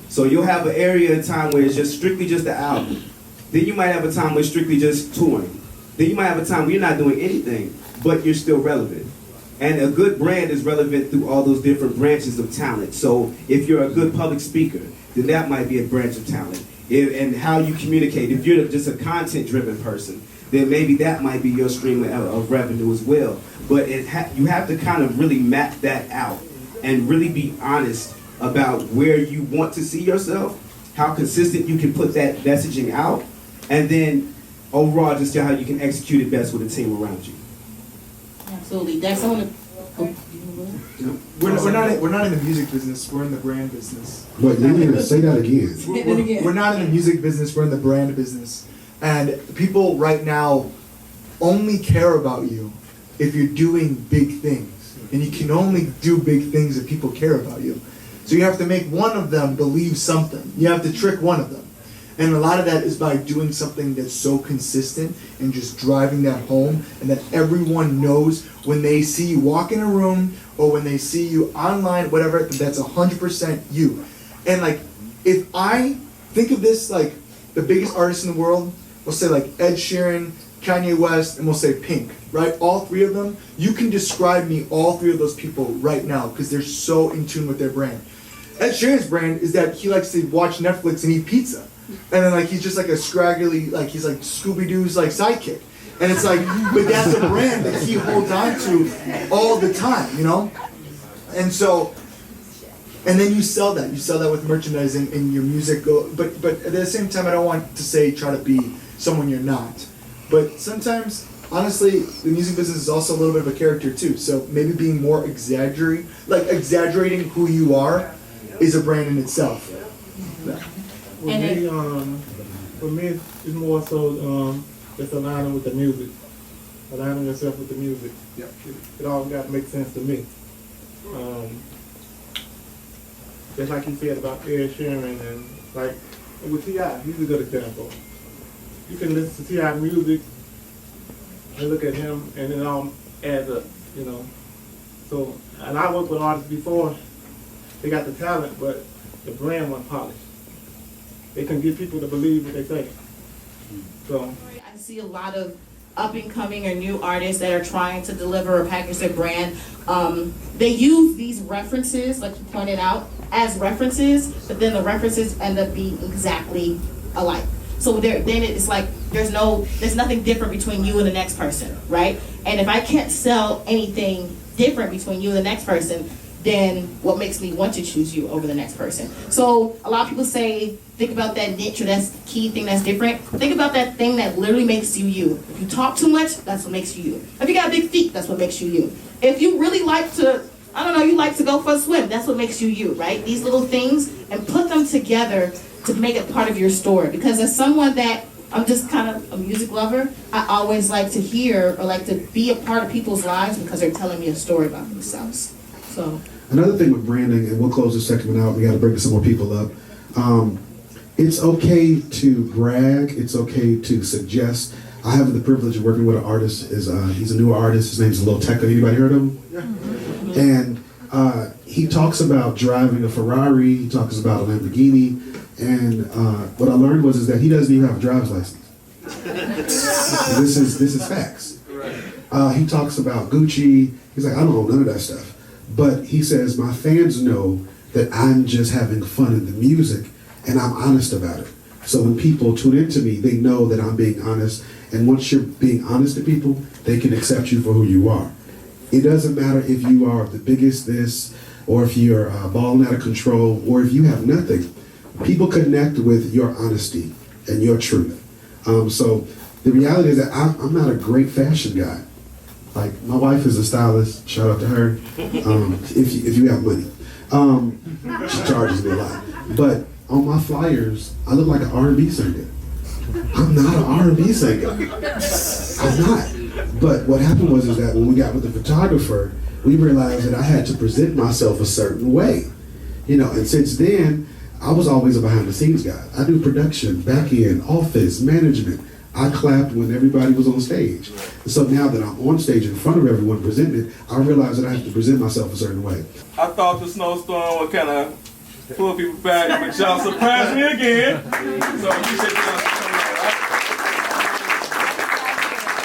So you'll have an area of time where it's just strictly just the album. Then you might have a time where it's strictly just touring. Then you might have a time where you're not doing anything, but you're still relevant. And a good brand is relevant through all those different branches of talent. So if you're a good public speaker, then that might be a branch of talent. And how you communicate. If you're just a content-driven person, then maybe that might be your stream of revenue as well. But you have to kind of really map that out and really be honest about where you want to see yourself, how consistent you can put that messaging out, and then overall just how you can execute it best with a team around you. Absolutely. Dex, I want to... We're not in the music business, we're in the brand business. Wait, say that again. We're not in the music business, we're in the brand business. And people right now only care about you if you're doing big things. And you can only do big things if people care about you. So you have to make one of them believe something. You have to trick one of them. And a lot of that is by doing something that's so consistent and just driving that home, and that everyone knows when they see you walk in a room or when they see you online, whatever, that's 100% you. And like, if I think of this like the biggest artists in the world, we'll say like Ed Sheeran, Kanye West, and we'll say Pink, right? All three of them, you can describe me, all three of those people right now, because they're so in tune with their brand. Ed Sheeran's brand is that he likes to watch Netflix and eat pizza. And then like he's just like a scraggly, like he's like Scooby-Doo's like sidekick. And it's like, but that's a brand that he holds on to all the time, you know? And so, and then you sell that with merchandising and your music but at the same time, I don't want to say try to be someone you're not. But sometimes, honestly, the music business is also a little bit of a character too. So maybe being more exaggerating who you are is a brand in itself. For me, it's more so it's aligning with the music, aligning yourself with the music. Yeah. It all got to make sense to me. Just like you said about Ed Sheeran, and like with T.I., he's a good example. You can listen to T.I. music and look at him, and it all adds up, you know. So, and I worked with artists before. They got the talent, but the brand wasn't polished. They can get people to believe what they say. So I see a lot of up-and-coming or new artists that are trying to deliver or package their brand. They use these references, like you pointed out, as references, but then the references end up being exactly alike. So then it's like there's nothing different between you and the next person, right? And if I can't sell anything different between you and the next person, then what makes me want to choose you over the next person? So a lot of people say, think about that niche or that key thing that's different. Think about that thing that literally makes you you. If you talk too much, that's what makes you you. If you got big feet, that's what makes you you. If you really like to, you like to go for a swim, that's what makes you you, right? These little things, and put them together to make it part of your story. Because as someone that, I'm just kind of a music lover, I always like to hear or like to be a part of people's lives because they're telling me a story about themselves. So another thing with branding, and we'll close this segment out, we got to bring some more people up. It's okay to brag, it's okay to suggest. I have the privilege of working with an artist, he's a newer artist, his name's Lil Tecca. Anybody heard of him? Yeah. And he talks about driving a Ferrari, he talks about a Lamborghini, and what I learned is that he doesn't even have a driver's license. This is facts. He talks about Gucci, he's like, I don't know none of that stuff. But he says, my fans know that I'm just having fun in the music and I'm honest about it. So when people tune into me, they know that I'm being honest. And once you're being honest to people, they can accept you for who you are. It doesn't matter if you are the biggest this, or if you're balling out of control, or if you have nothing. People connect with your honesty and your truth. So the reality is that I'm not a great fashion guy. Like, my wife is a stylist, shout out to her, if you have money. She charges me a lot. But on my flyers, I look like an R&B singer. I'm not an R&B singer. I'm not. But what happened was is that when we got with the photographer, we realized that I had to present myself a certain way. You know, and since then, I was always a behind the scenes guy. I do production, back end, office, management. I clapped when everybody was on stage. So now that I'm on stage in front of everyone presenting it, I realize that I have to present myself a certain way. I thought the snowstorm would kind of pull people back, but y'all surprised me again. So I appreciate y'all for coming out, right?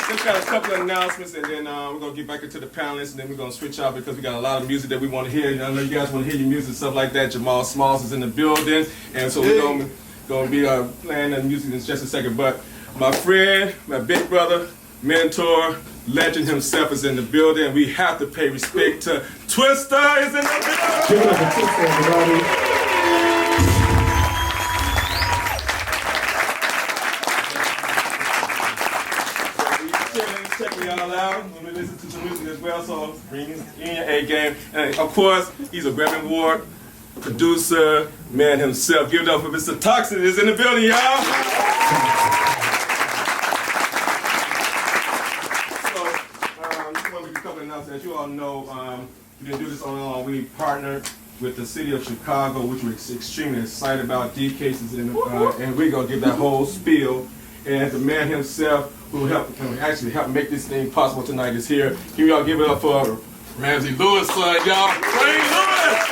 Just got a couple of announcements, and then we're going to get back into the panelists, and then we're going to switch out because we got a lot of music that we want to hear. I know you guys want to hear your music and stuff like that. Jamal Smalls is in the building, and so we're going to be playing the music in just a second. But my friend, my big brother, mentor, legend himself is in the building, and we have to pay respect to Twister is in the building. Give it up for Twister, everybody. Checking y'all out when we listen to some music as well, so bring in your A game. And of course, he's a Grammy Award producer, man himself. Give it up for Mr. Toxin is in the building, y'all. As you all know, we didn't do this on our own. We partnered with the city of Chicago, which we're extremely excited about. D cases and we're gonna give that whole spiel. And the man himself who helped actually help make this thing possible tonight is here. Can y'all give it up for Ramsey Lewis, son, y'all? Ray Lewis!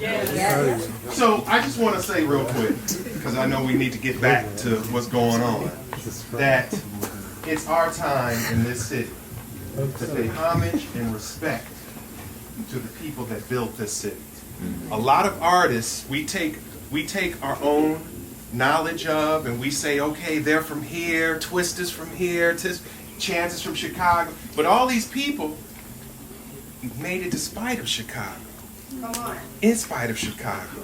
Yeah. So I just want to say real quick, because I know we need to get back to what's going on, that it's our time in this city to pay homage and respect to the people that built this city. A lot of artists, we take our own knowledge of and we say, okay, they're from here, Twist is from here, Chance is from Chicago, but all these people made it despite of Chicago. In spite of Chicago.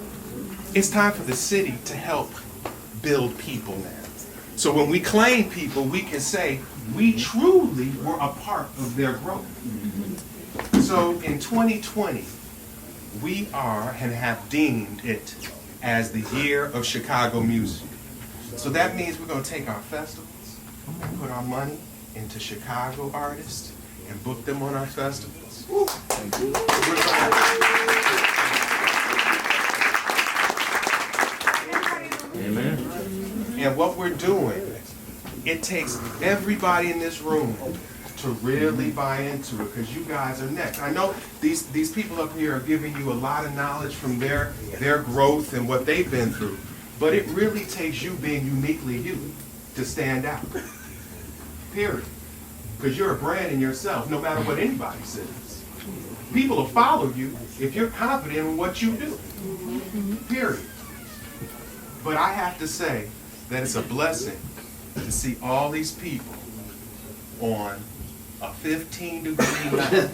It's time for the city to help build people now. So when we claim people, we can say we truly were a part of their growth. So in 2020, we are and have deemed it as the year of Chicago music. So that means we're going to take our festivals and put our money into Chicago artists and book them on our festivals. Amen. And what we're doing, it takes everybody in this room to really buy into it, because you guys are next. I know these people up here are giving you a lot of knowledge from their growth and what they've been through, but it really takes you being uniquely you to stand out. Period. Because you're a brand in yourself, no matter what anybody says. People will follow you if you're confident in what you do. Period. But I have to say that it's a blessing to see all these people on a 15-degree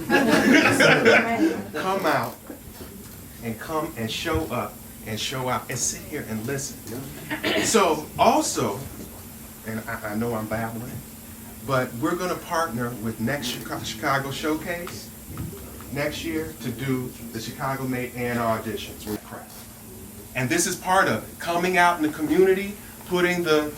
night come out and show up and show out and sit here and listen. So also, and I know I'm babbling, but we're going to partner with Next Chicago Showcase next year to do the Chicago Made and auditions. And this is part of it. Coming out in the community, putting the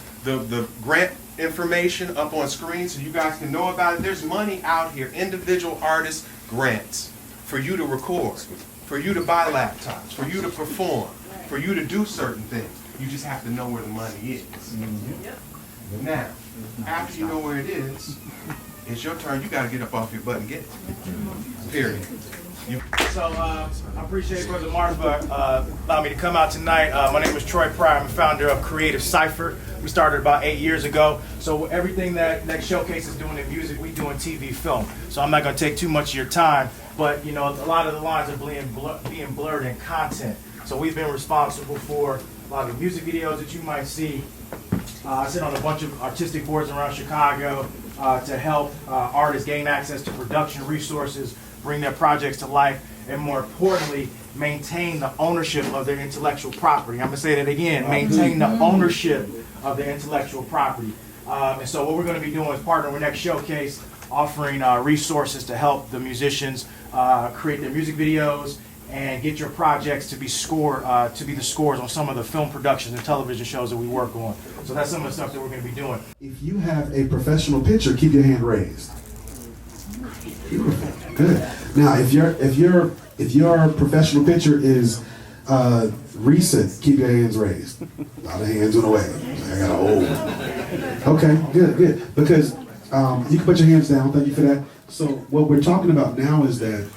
grant information up on screen so you guys can know about it. There's money out here, individual artist grants, for you to record, for you to buy laptops, for you to perform, for you to do certain things. You just have to know where the money is. Now, after you know where it is, it's your turn. You got to get up off your butt and get it. Period. So I appreciate Brother Martin for allowing me to come out tonight. My name is Troy Pryor. I'm the founder of Creative Cypher. We started about 8 years ago. So everything that Next Showcase is doing in music, we do in TV film. So I'm not going to take too much of your time, but you know, a lot of the lines are being blurred in content. So we've been responsible for a lot of the music videos that you might see. I sit on a bunch of artistic boards around Chicago to help artists gain access to production resources, bring their projects to life, and more importantly, maintain the ownership of their intellectual property. I'm going to say that again, maintain the ownership of their intellectual property. And so what we're going to be doing is partnering with Next Showcase, offering resources to help the musicians create their music videos and get your projects to be scored, to be the scores on some of the film productions and television shows that we work on. So that's some of the stuff that we're going to be doing. If you have a professional pitcher, keep your hand raised. Beautiful. Good. Now, if your professional pitcher is recent, keep your hands raised. A lot of hands went away. I got old. Okay, good. Because you can put your hands down. Thank you for that. So what we're talking about now is that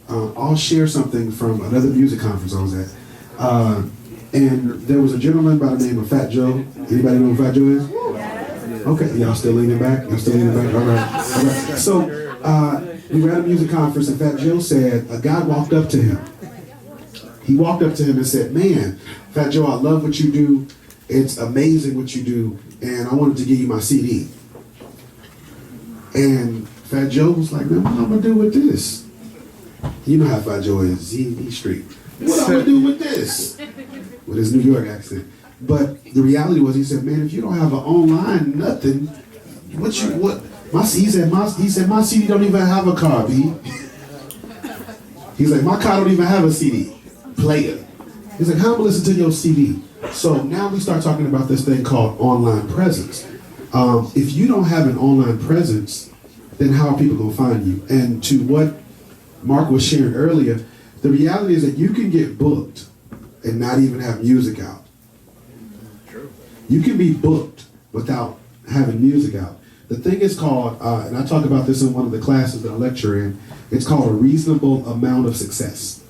I'll share something from another music conference I was at. And there was a gentleman by the name of Fat Joe. Anybody know who Fat Joe is? Okay, y'all still leaning back? Y'all still leaning back? All right. So we were at a music conference and Fat Joe said, a guy walked up to him. He walked up to him and said, man, Fat Joe, I love what you do. It's amazing what you do. And I wanted to give you my CD. And Fat Joe was like, man, what am I gonna do with this? You know how Fat Joe is. He's street. What am I gonna do with this? With his New York accent. But the reality was, he said, man, if you don't have an online nothing, he said my CD don't even have a car, B. He's like, my car don't even have a CD player. He's like, how am I listen to your CD? So now we start talking about this thing called online presence. If you don't have an online presence, then how are people gonna find you? And to what Mark was sharing earlier, the reality is that you can get booked and not even have music out. You can be booked without having music out. The thing is called, and I talk about this in one of the classes that I lecture in, it's called a reasonable amount of success.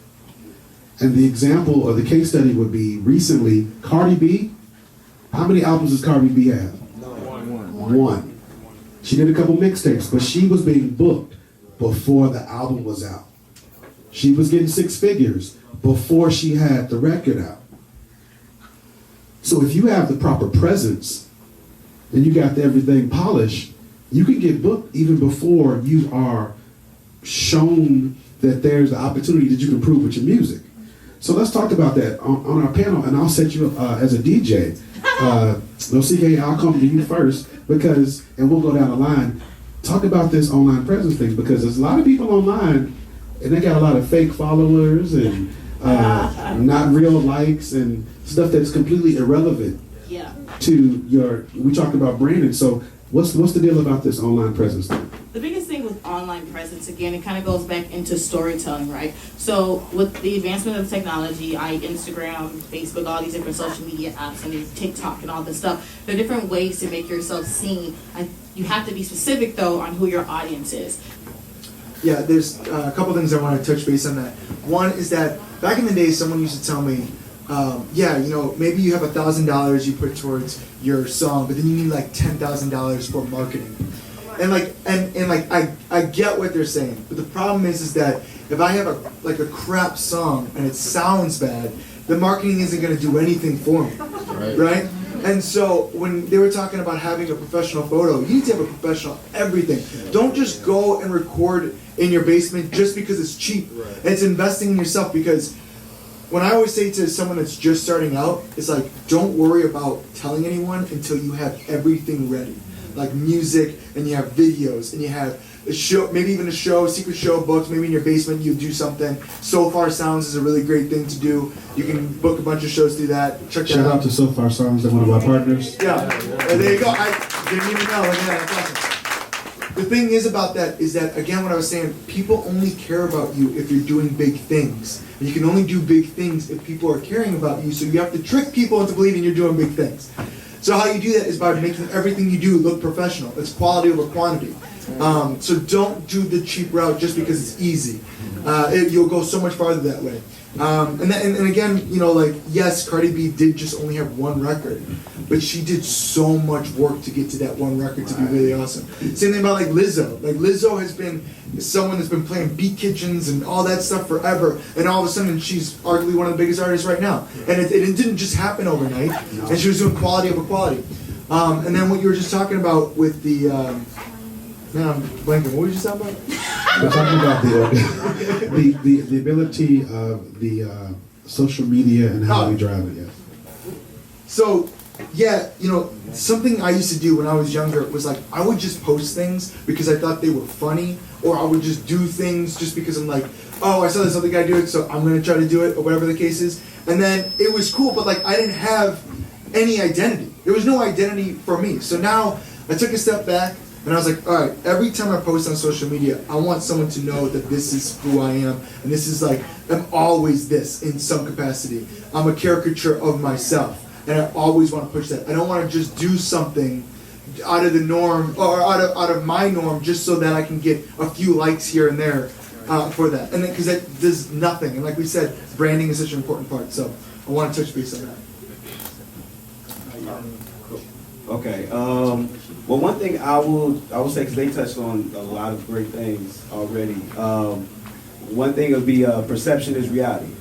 And the example or the case study would be recently, Cardi B. How many albums does Cardi B have? One. She did a couple mixtapes, but she was being booked before the album was out. She was getting 6 figures before she had the record out. So if you have the proper presence and you got everything polished, you can get booked even before you are shown that there's the opportunity that you can prove with your music. So let's talk about that on our panel, and I'll set you up as a DJ. No CK, I'll come to you first and we'll go down the line. Talk about this online presence thing, because there's a lot of people online and they got a lot of fake followers and not real likes and stuff that's completely irrelevant to we talked about branding. So what's the deal about this online presence thing? The biggest thing with online presence, again, it kind of goes back into storytelling, right? So with the advancement of technology, Instagram, Facebook, all these different social media apps and TikTok and all this stuff, there are different ways to make yourself seen. You have to be specific, though, on who your audience is. Yeah, there's a couple things I want to touch base on that. One is that back in the day, someone used to tell me, maybe you have $1,000 you put towards your song, but then you need like $10,000 for marketing. And I get what they're saying, but the problem is that if I have a crap song and it sounds bad, the marketing isn't going to do anything for me, right? And so when they were talking about having a professional photo, you need to have a professional everything. Don't just go and record in your basement just because it's cheap. It's investing in yourself, because when I always say to someone that's just starting out, it's like, don't worry about telling anyone until you have everything ready. Like music, and you have videos, and you have a show, maybe even a show, secret show booked, maybe in your basement you do something. So Far Sounds is a really great thing to do. You can book a bunch of shows through that. Check that out. Shout out to So Far Sounds, they're one of our partners. Yeah, there you go. I didn't even know. Yeah, that's awesome. The thing is about that is that, again, what I was saying, people only care about you if you're doing big things. And you can only do big things if people are caring about you, so you have to trick people into believing you're doing big things. So how you do that is by making everything you do look professional. It's quality over quantity. So don't do the cheap route just because it's easy. You'll go so much farther that way. And again, yes, Cardi B did just only have one record, but she did so much work to get to that one record to be really awesome. Same thing about Lizzo. Lizzo has been someone that's been playing beat kitchens and all that stuff forever, and all of a sudden she's arguably one of the biggest artists right now. And it didn't just happen overnight, and she was doing quality over quality. And then what you were just talking about with the, man, I'm blanking. What were you just talking about? We're talking about the ability of the social media and how we drive it. Yes. So, something I used to do when I was younger was I would just post things because I thought they were funny or I would just do things just because I'm like, oh, I saw this other guy do it, so I'm gonna try to do it, or whatever the case is. And then it was cool, but like I didn't have any identity. There was no identity for me. So now I took a step back and I was like, all right, every time I post on social media, I want someone to know that this is who I am, and this is like, I'm always this in some capacity. I'm a caricature of myself, and I always want to push that. I don't want to just do something out of the norm, or out of my norm, just so that I can get a few likes here and there for that. And because that does nothing. And like we said, branding is such an important part. So I want to touch base on that. Okay. Well, one thing I will say, because they touched on a lot of great things already. One thing would be perception is reality,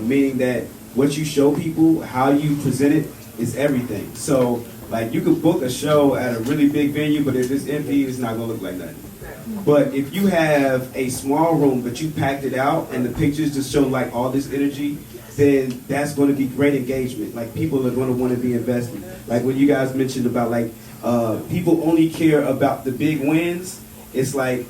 meaning that what you show people, how you present it, is everything. So, like, you could book a show at a really big venue, but if it's empty, it's not gonna look like nothing. But if you have a small room, but you packed it out, and the pictures just show like all this energy, then that's going to be great engagement. Like, people are going to want to be invested. Like when you guys mentioned about like people only care about the big wins. It's like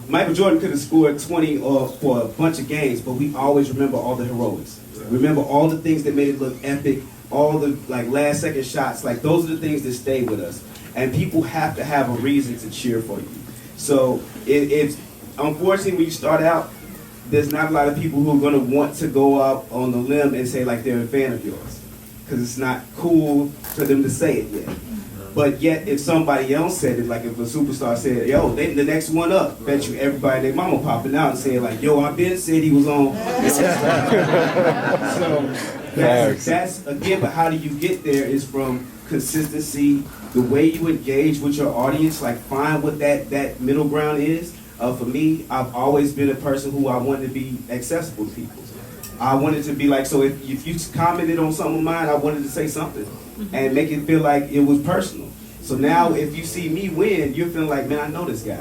Michael Jordan could have scored 20 for a bunch of games, but we always remember all the heroics. Remember all the things that made it look epic, all the like last second shots. Like those are the things that stay with us. And people have to have a reason to cheer for you. So it's unfortunately when you start out, there's not a lot of people who are going to want to go out on the limb and say like they're a fan of yours, because it's not cool for them to say it yet. But yet, if somebody else said it, like if a superstar said, yo, they the next one up, bet you everybody, their mama popping out and saying like, yo, I been said he was on. So that's again, but how do you get there is from consistency, the way you engage with your audience, like find what that middle ground is. For me, I've always been a person who I wanted to be accessible to people. I wanted to be like, so if you commented on something of mine, I wanted to say something and make it feel like it was personal. So now if you see me win, you're feeling like, man, I know this guy.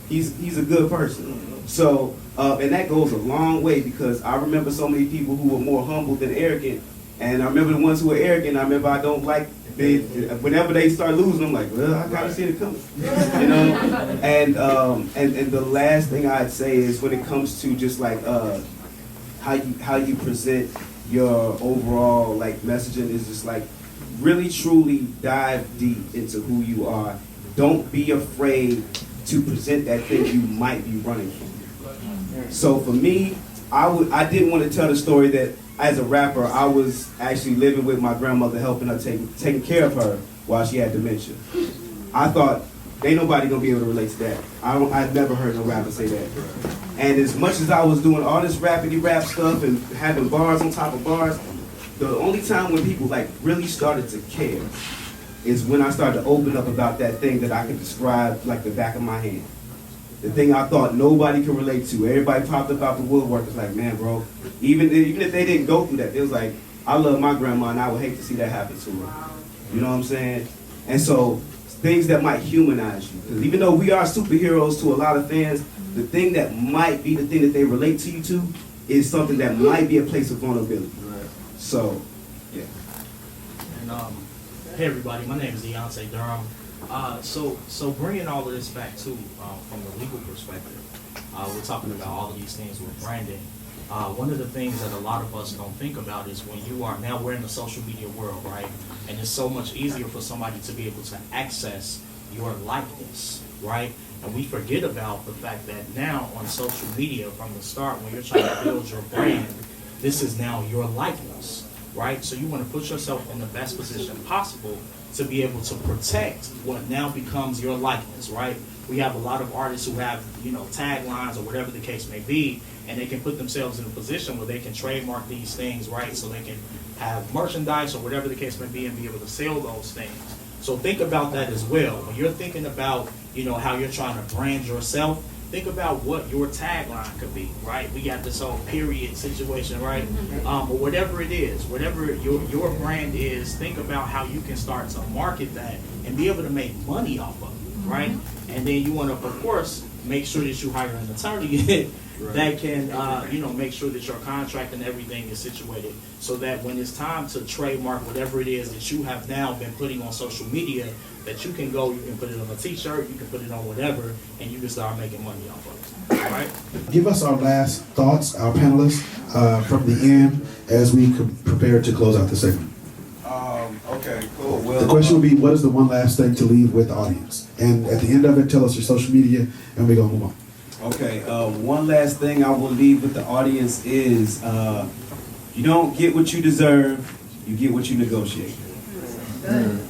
He's a good person. So, and that goes a long way, because I remember so many people who were more humble than arrogant. And I remember the ones who were arrogant, I remember I don't like, whenever they start losing, I'm like, well, I kind of see it coming, you know? And the last thing I'd say is when it comes to just like how you present your overall like messaging is just like really truly dive deep into who you are. Don't be afraid to present that thing you might be running from. So for me, I didn't want to tell the story that as a rapper, I was actually living with my grandmother, helping her, taking care of her while she had dementia. I thought, ain't nobody gonna be able to relate to that. I've never heard no rapper say that. And as much as I was doing all this rapidy rap stuff and having bars on top of bars, the only time when people like really started to care is when I started to open up about that thing that I could describe like the back of my hand. The thing I thought nobody could relate to. Everybody popped up out the woodwork. It's like, man, bro, even if they didn't go through that, it was like, I love my grandma and I would hate to see that happen to her. You know what I'm saying? And so things that might humanize you. Because even though we are superheroes to a lot of fans, the thing that might be the thing that they relate to you to is something that might be a place of vulnerability. So, yeah. And hey everybody, my name is Deontay Durham. So bringing all of this back to from the legal perspective, we're talking about all of these things with branding. One of the things that a lot of us don't think about is when you are, now we're in the social media world, right? And it's so much easier for somebody to be able to access your likeness, right? And we forget about the fact that now on social media from the start, when you're trying to build your brand, this is now your likeness, right? So you want to put yourself in the best position possible to be able to protect what now becomes your likeness, right? We have a lot of artists who have, taglines or whatever the case may be, and they can put themselves in a position where they can trademark these things, right? So they can have merchandise or whatever the case may be and be able to sell those things. So think about that as well. When you're thinking about, how you're trying to brand yourself, think about what your tagline could be, right? We got this whole period situation, right? Or whatever it is, whatever your brand is, think about how you can start to market that and be able to make money off of it, right? And then you want to, of course, make sure that you hire an attorney that can, make sure that your contract and everything is situated so that when it's time to trademark whatever it is that you have now been putting on social media, that you can go, you can put it on a t-shirt, you can put it on whatever, and you can start making money off of it. All right? Give us our last thoughts, our panelists, from the end as we prepare to close out the segment. Okay, cool. Well, The question will be, what is the one last thing to leave with the audience? And at the end of it, tell us your social media, and we're going to move on. Okay, one last thing I will leave with the audience is you don't get what you deserve, you get what you negotiate.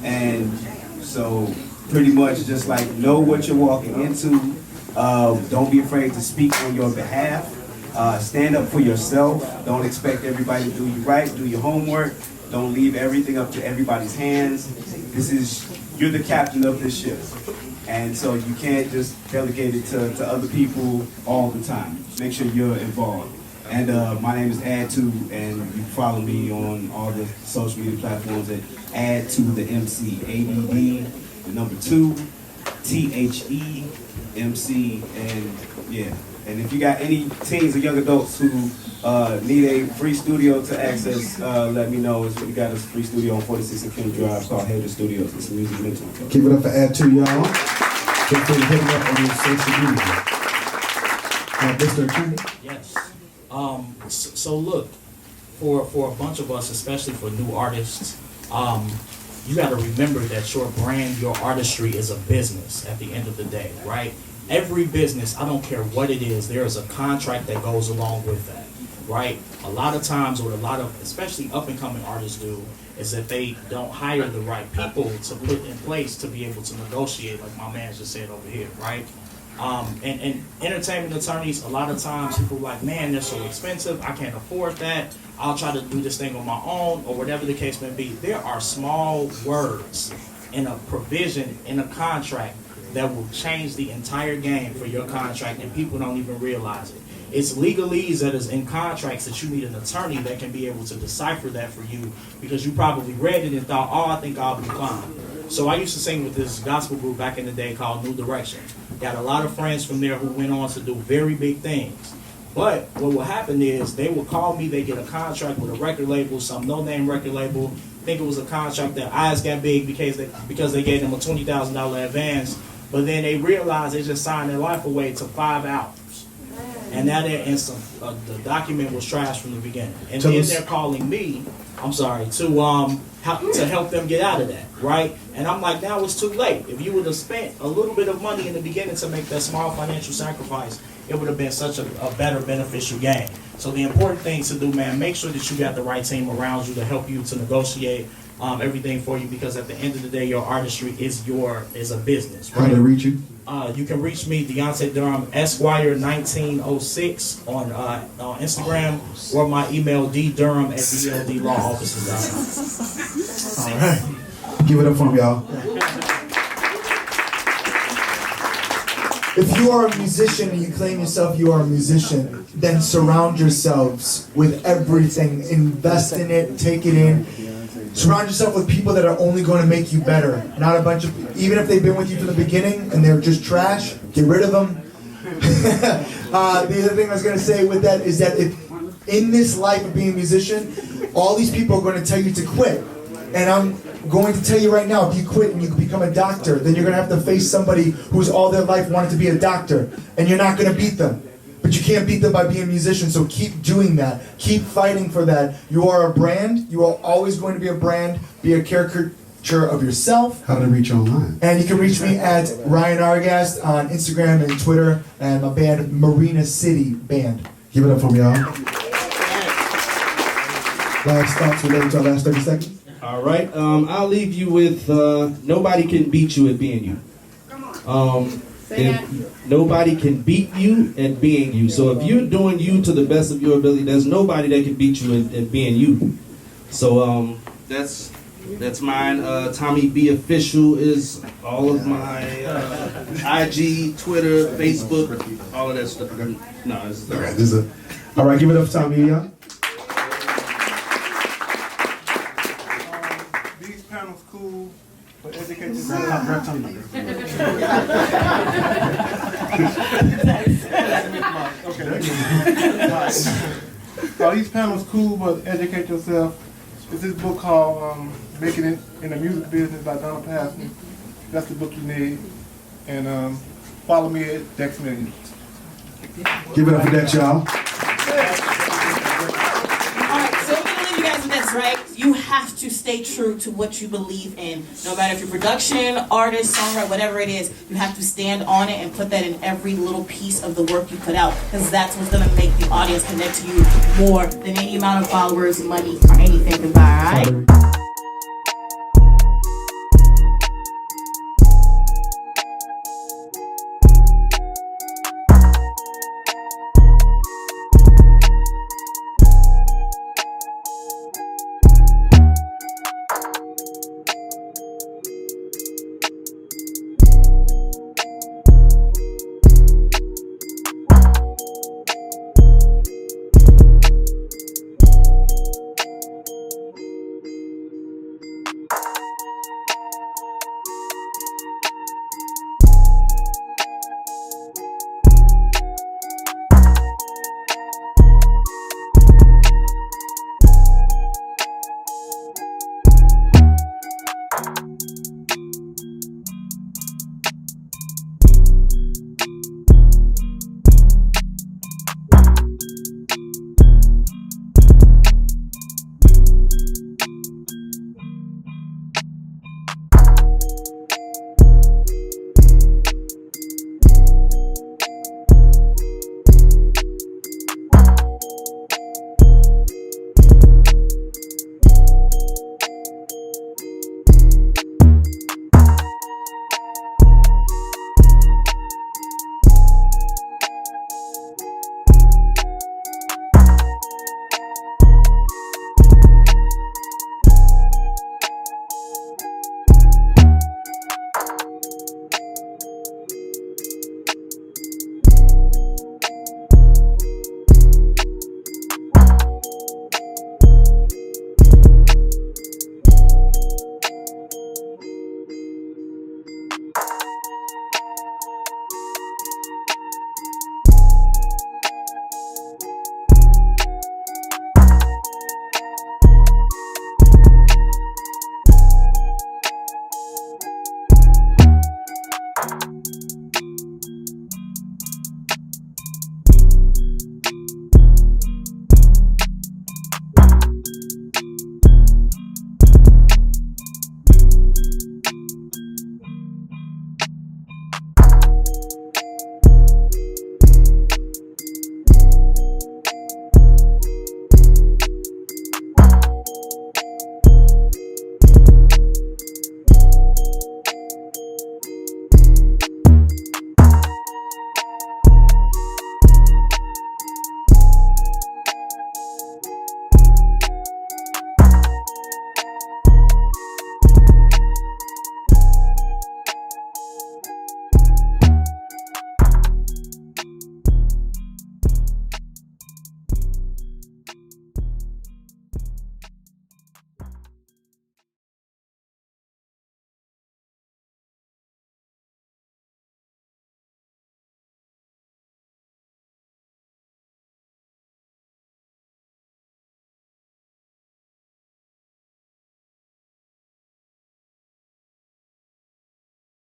And so pretty much just like know what you're walking into. Don't be afraid to speak on your behalf. Stand up for yourself. Don't expect everybody to do you right. Do your homework. Don't leave everything up to everybody's hands. You're the captain of this ship. And so you can't just delegate it to other people all the time. Make sure you're involved. And my name is Add2, and you can follow me on all the social media platforms at Add2TheMC, ADD, the number 2, THEMC, and yeah. And if you got any teens or young adults who need a free studio to access, let me know. We got a free studio on 46 and Kim Drive called Haven Studios. It's a music mentor. Keep it up for Add2, y'all. Feel free to hit them up on your social media. Mr. Attorney? Yes. So look, for a bunch of us, especially for new artists, you got to remember that your brand, your artistry is a business at the end of the day, right? Every business, I don't care what it is, there is a contract that goes along with that, right? A lot of times, what a lot of, especially up-and-coming artists do, is that they don't hire the right people to put in place to be able to negotiate, like my man just said over here, right? And entertainment attorneys, a lot of times people are like, man, they're so expensive, I can't afford that, I'll try to do this thing on my own, or whatever the case may be. There are small words in a provision, in a contract, that will change the entire game for your contract, and people don't even realize it. It's legalese that is in contracts that you need an attorney that can be able to decipher that for you, because you probably read it and thought, oh, I think I'll be fine. So I used to sing with this gospel group back in the day called New Direction. Got a lot of friends from there who went on to do very big things. But what will happen is they will call me, they get a contract with a record label, some no-name record label. I think it was a contract that eyes got big because they gave them a $20,000 advance. But then they realized they just signed their life away to 5 albums. And now they're in the document was trashed from the beginning. And then they're calling me, to help them get out of that, right? And I'm like, now it's too late. If you would have spent a little bit of money in the beginning to make that small financial sacrifice, it would have been such a better beneficial gain. So the important thing to do, man, make sure that you got the right team around you to help you to negotiate everything for you, because at the end of the day, your artistry is a business. Right? How do they reach you? You can reach me, Deontay Durham, Esquire 1906 on Instagram, or my email, ddurham@dldlawoffices.com. All right. Give it up for them, y'all. If you are a musician and you claim yourself you are a musician, then surround yourselves with everything. Invest in it, take it in. Surround yourself with people that are only going to make you better. Not a bunch of, even if they've been with you from the beginning and they're just trash, get rid of them. The other thing I was going to say with that is that if in this life of being a musician, all these people are going to tell you to quit. And I'm going to tell you right now, if you quit and you become a doctor, then you're going to have to face somebody who's all their life wanted to be a doctor. And you're not going to beat them. But you can't beat them by being a musician, so keep doing that. Keep fighting for that. You are a brand. You are always going to be a brand. Be a caricature of yourself. How do they reach you online? And you can reach me at Ryan Argast on Instagram and Twitter, and my band, Marina City Band. Give it up for me, y'all. Last thoughts related to our last 30 seconds? All right. I'll leave you with nobody can beat you at being you. Nobody can beat you at being you. So if you're doing you to the best of your ability, there's nobody that can beat you at being you. So that's mine. Tommy B Official is all of my IG, Twitter, Facebook, all of that stuff. No, it's okay. All right, give it up for Tommy, y'all. These panels cool. But educate yourself. Okay. These panels cool, but educate yourself. It's this book called Making It in the Music Business by Donald Paston. That's the book you need. And follow me at Dex Millions. Give it up for Dex, y'all. Alright, so we're gonna leave you guys with this, right? You have to stay true to what you believe in. No matter if you're production, artist, songwriter, whatever it is, you have to stand on it and put that in every little piece of the work you put out. Because that's what's gonna make the audience connect to you more than any amount of followers, money, or anything can buy, alright?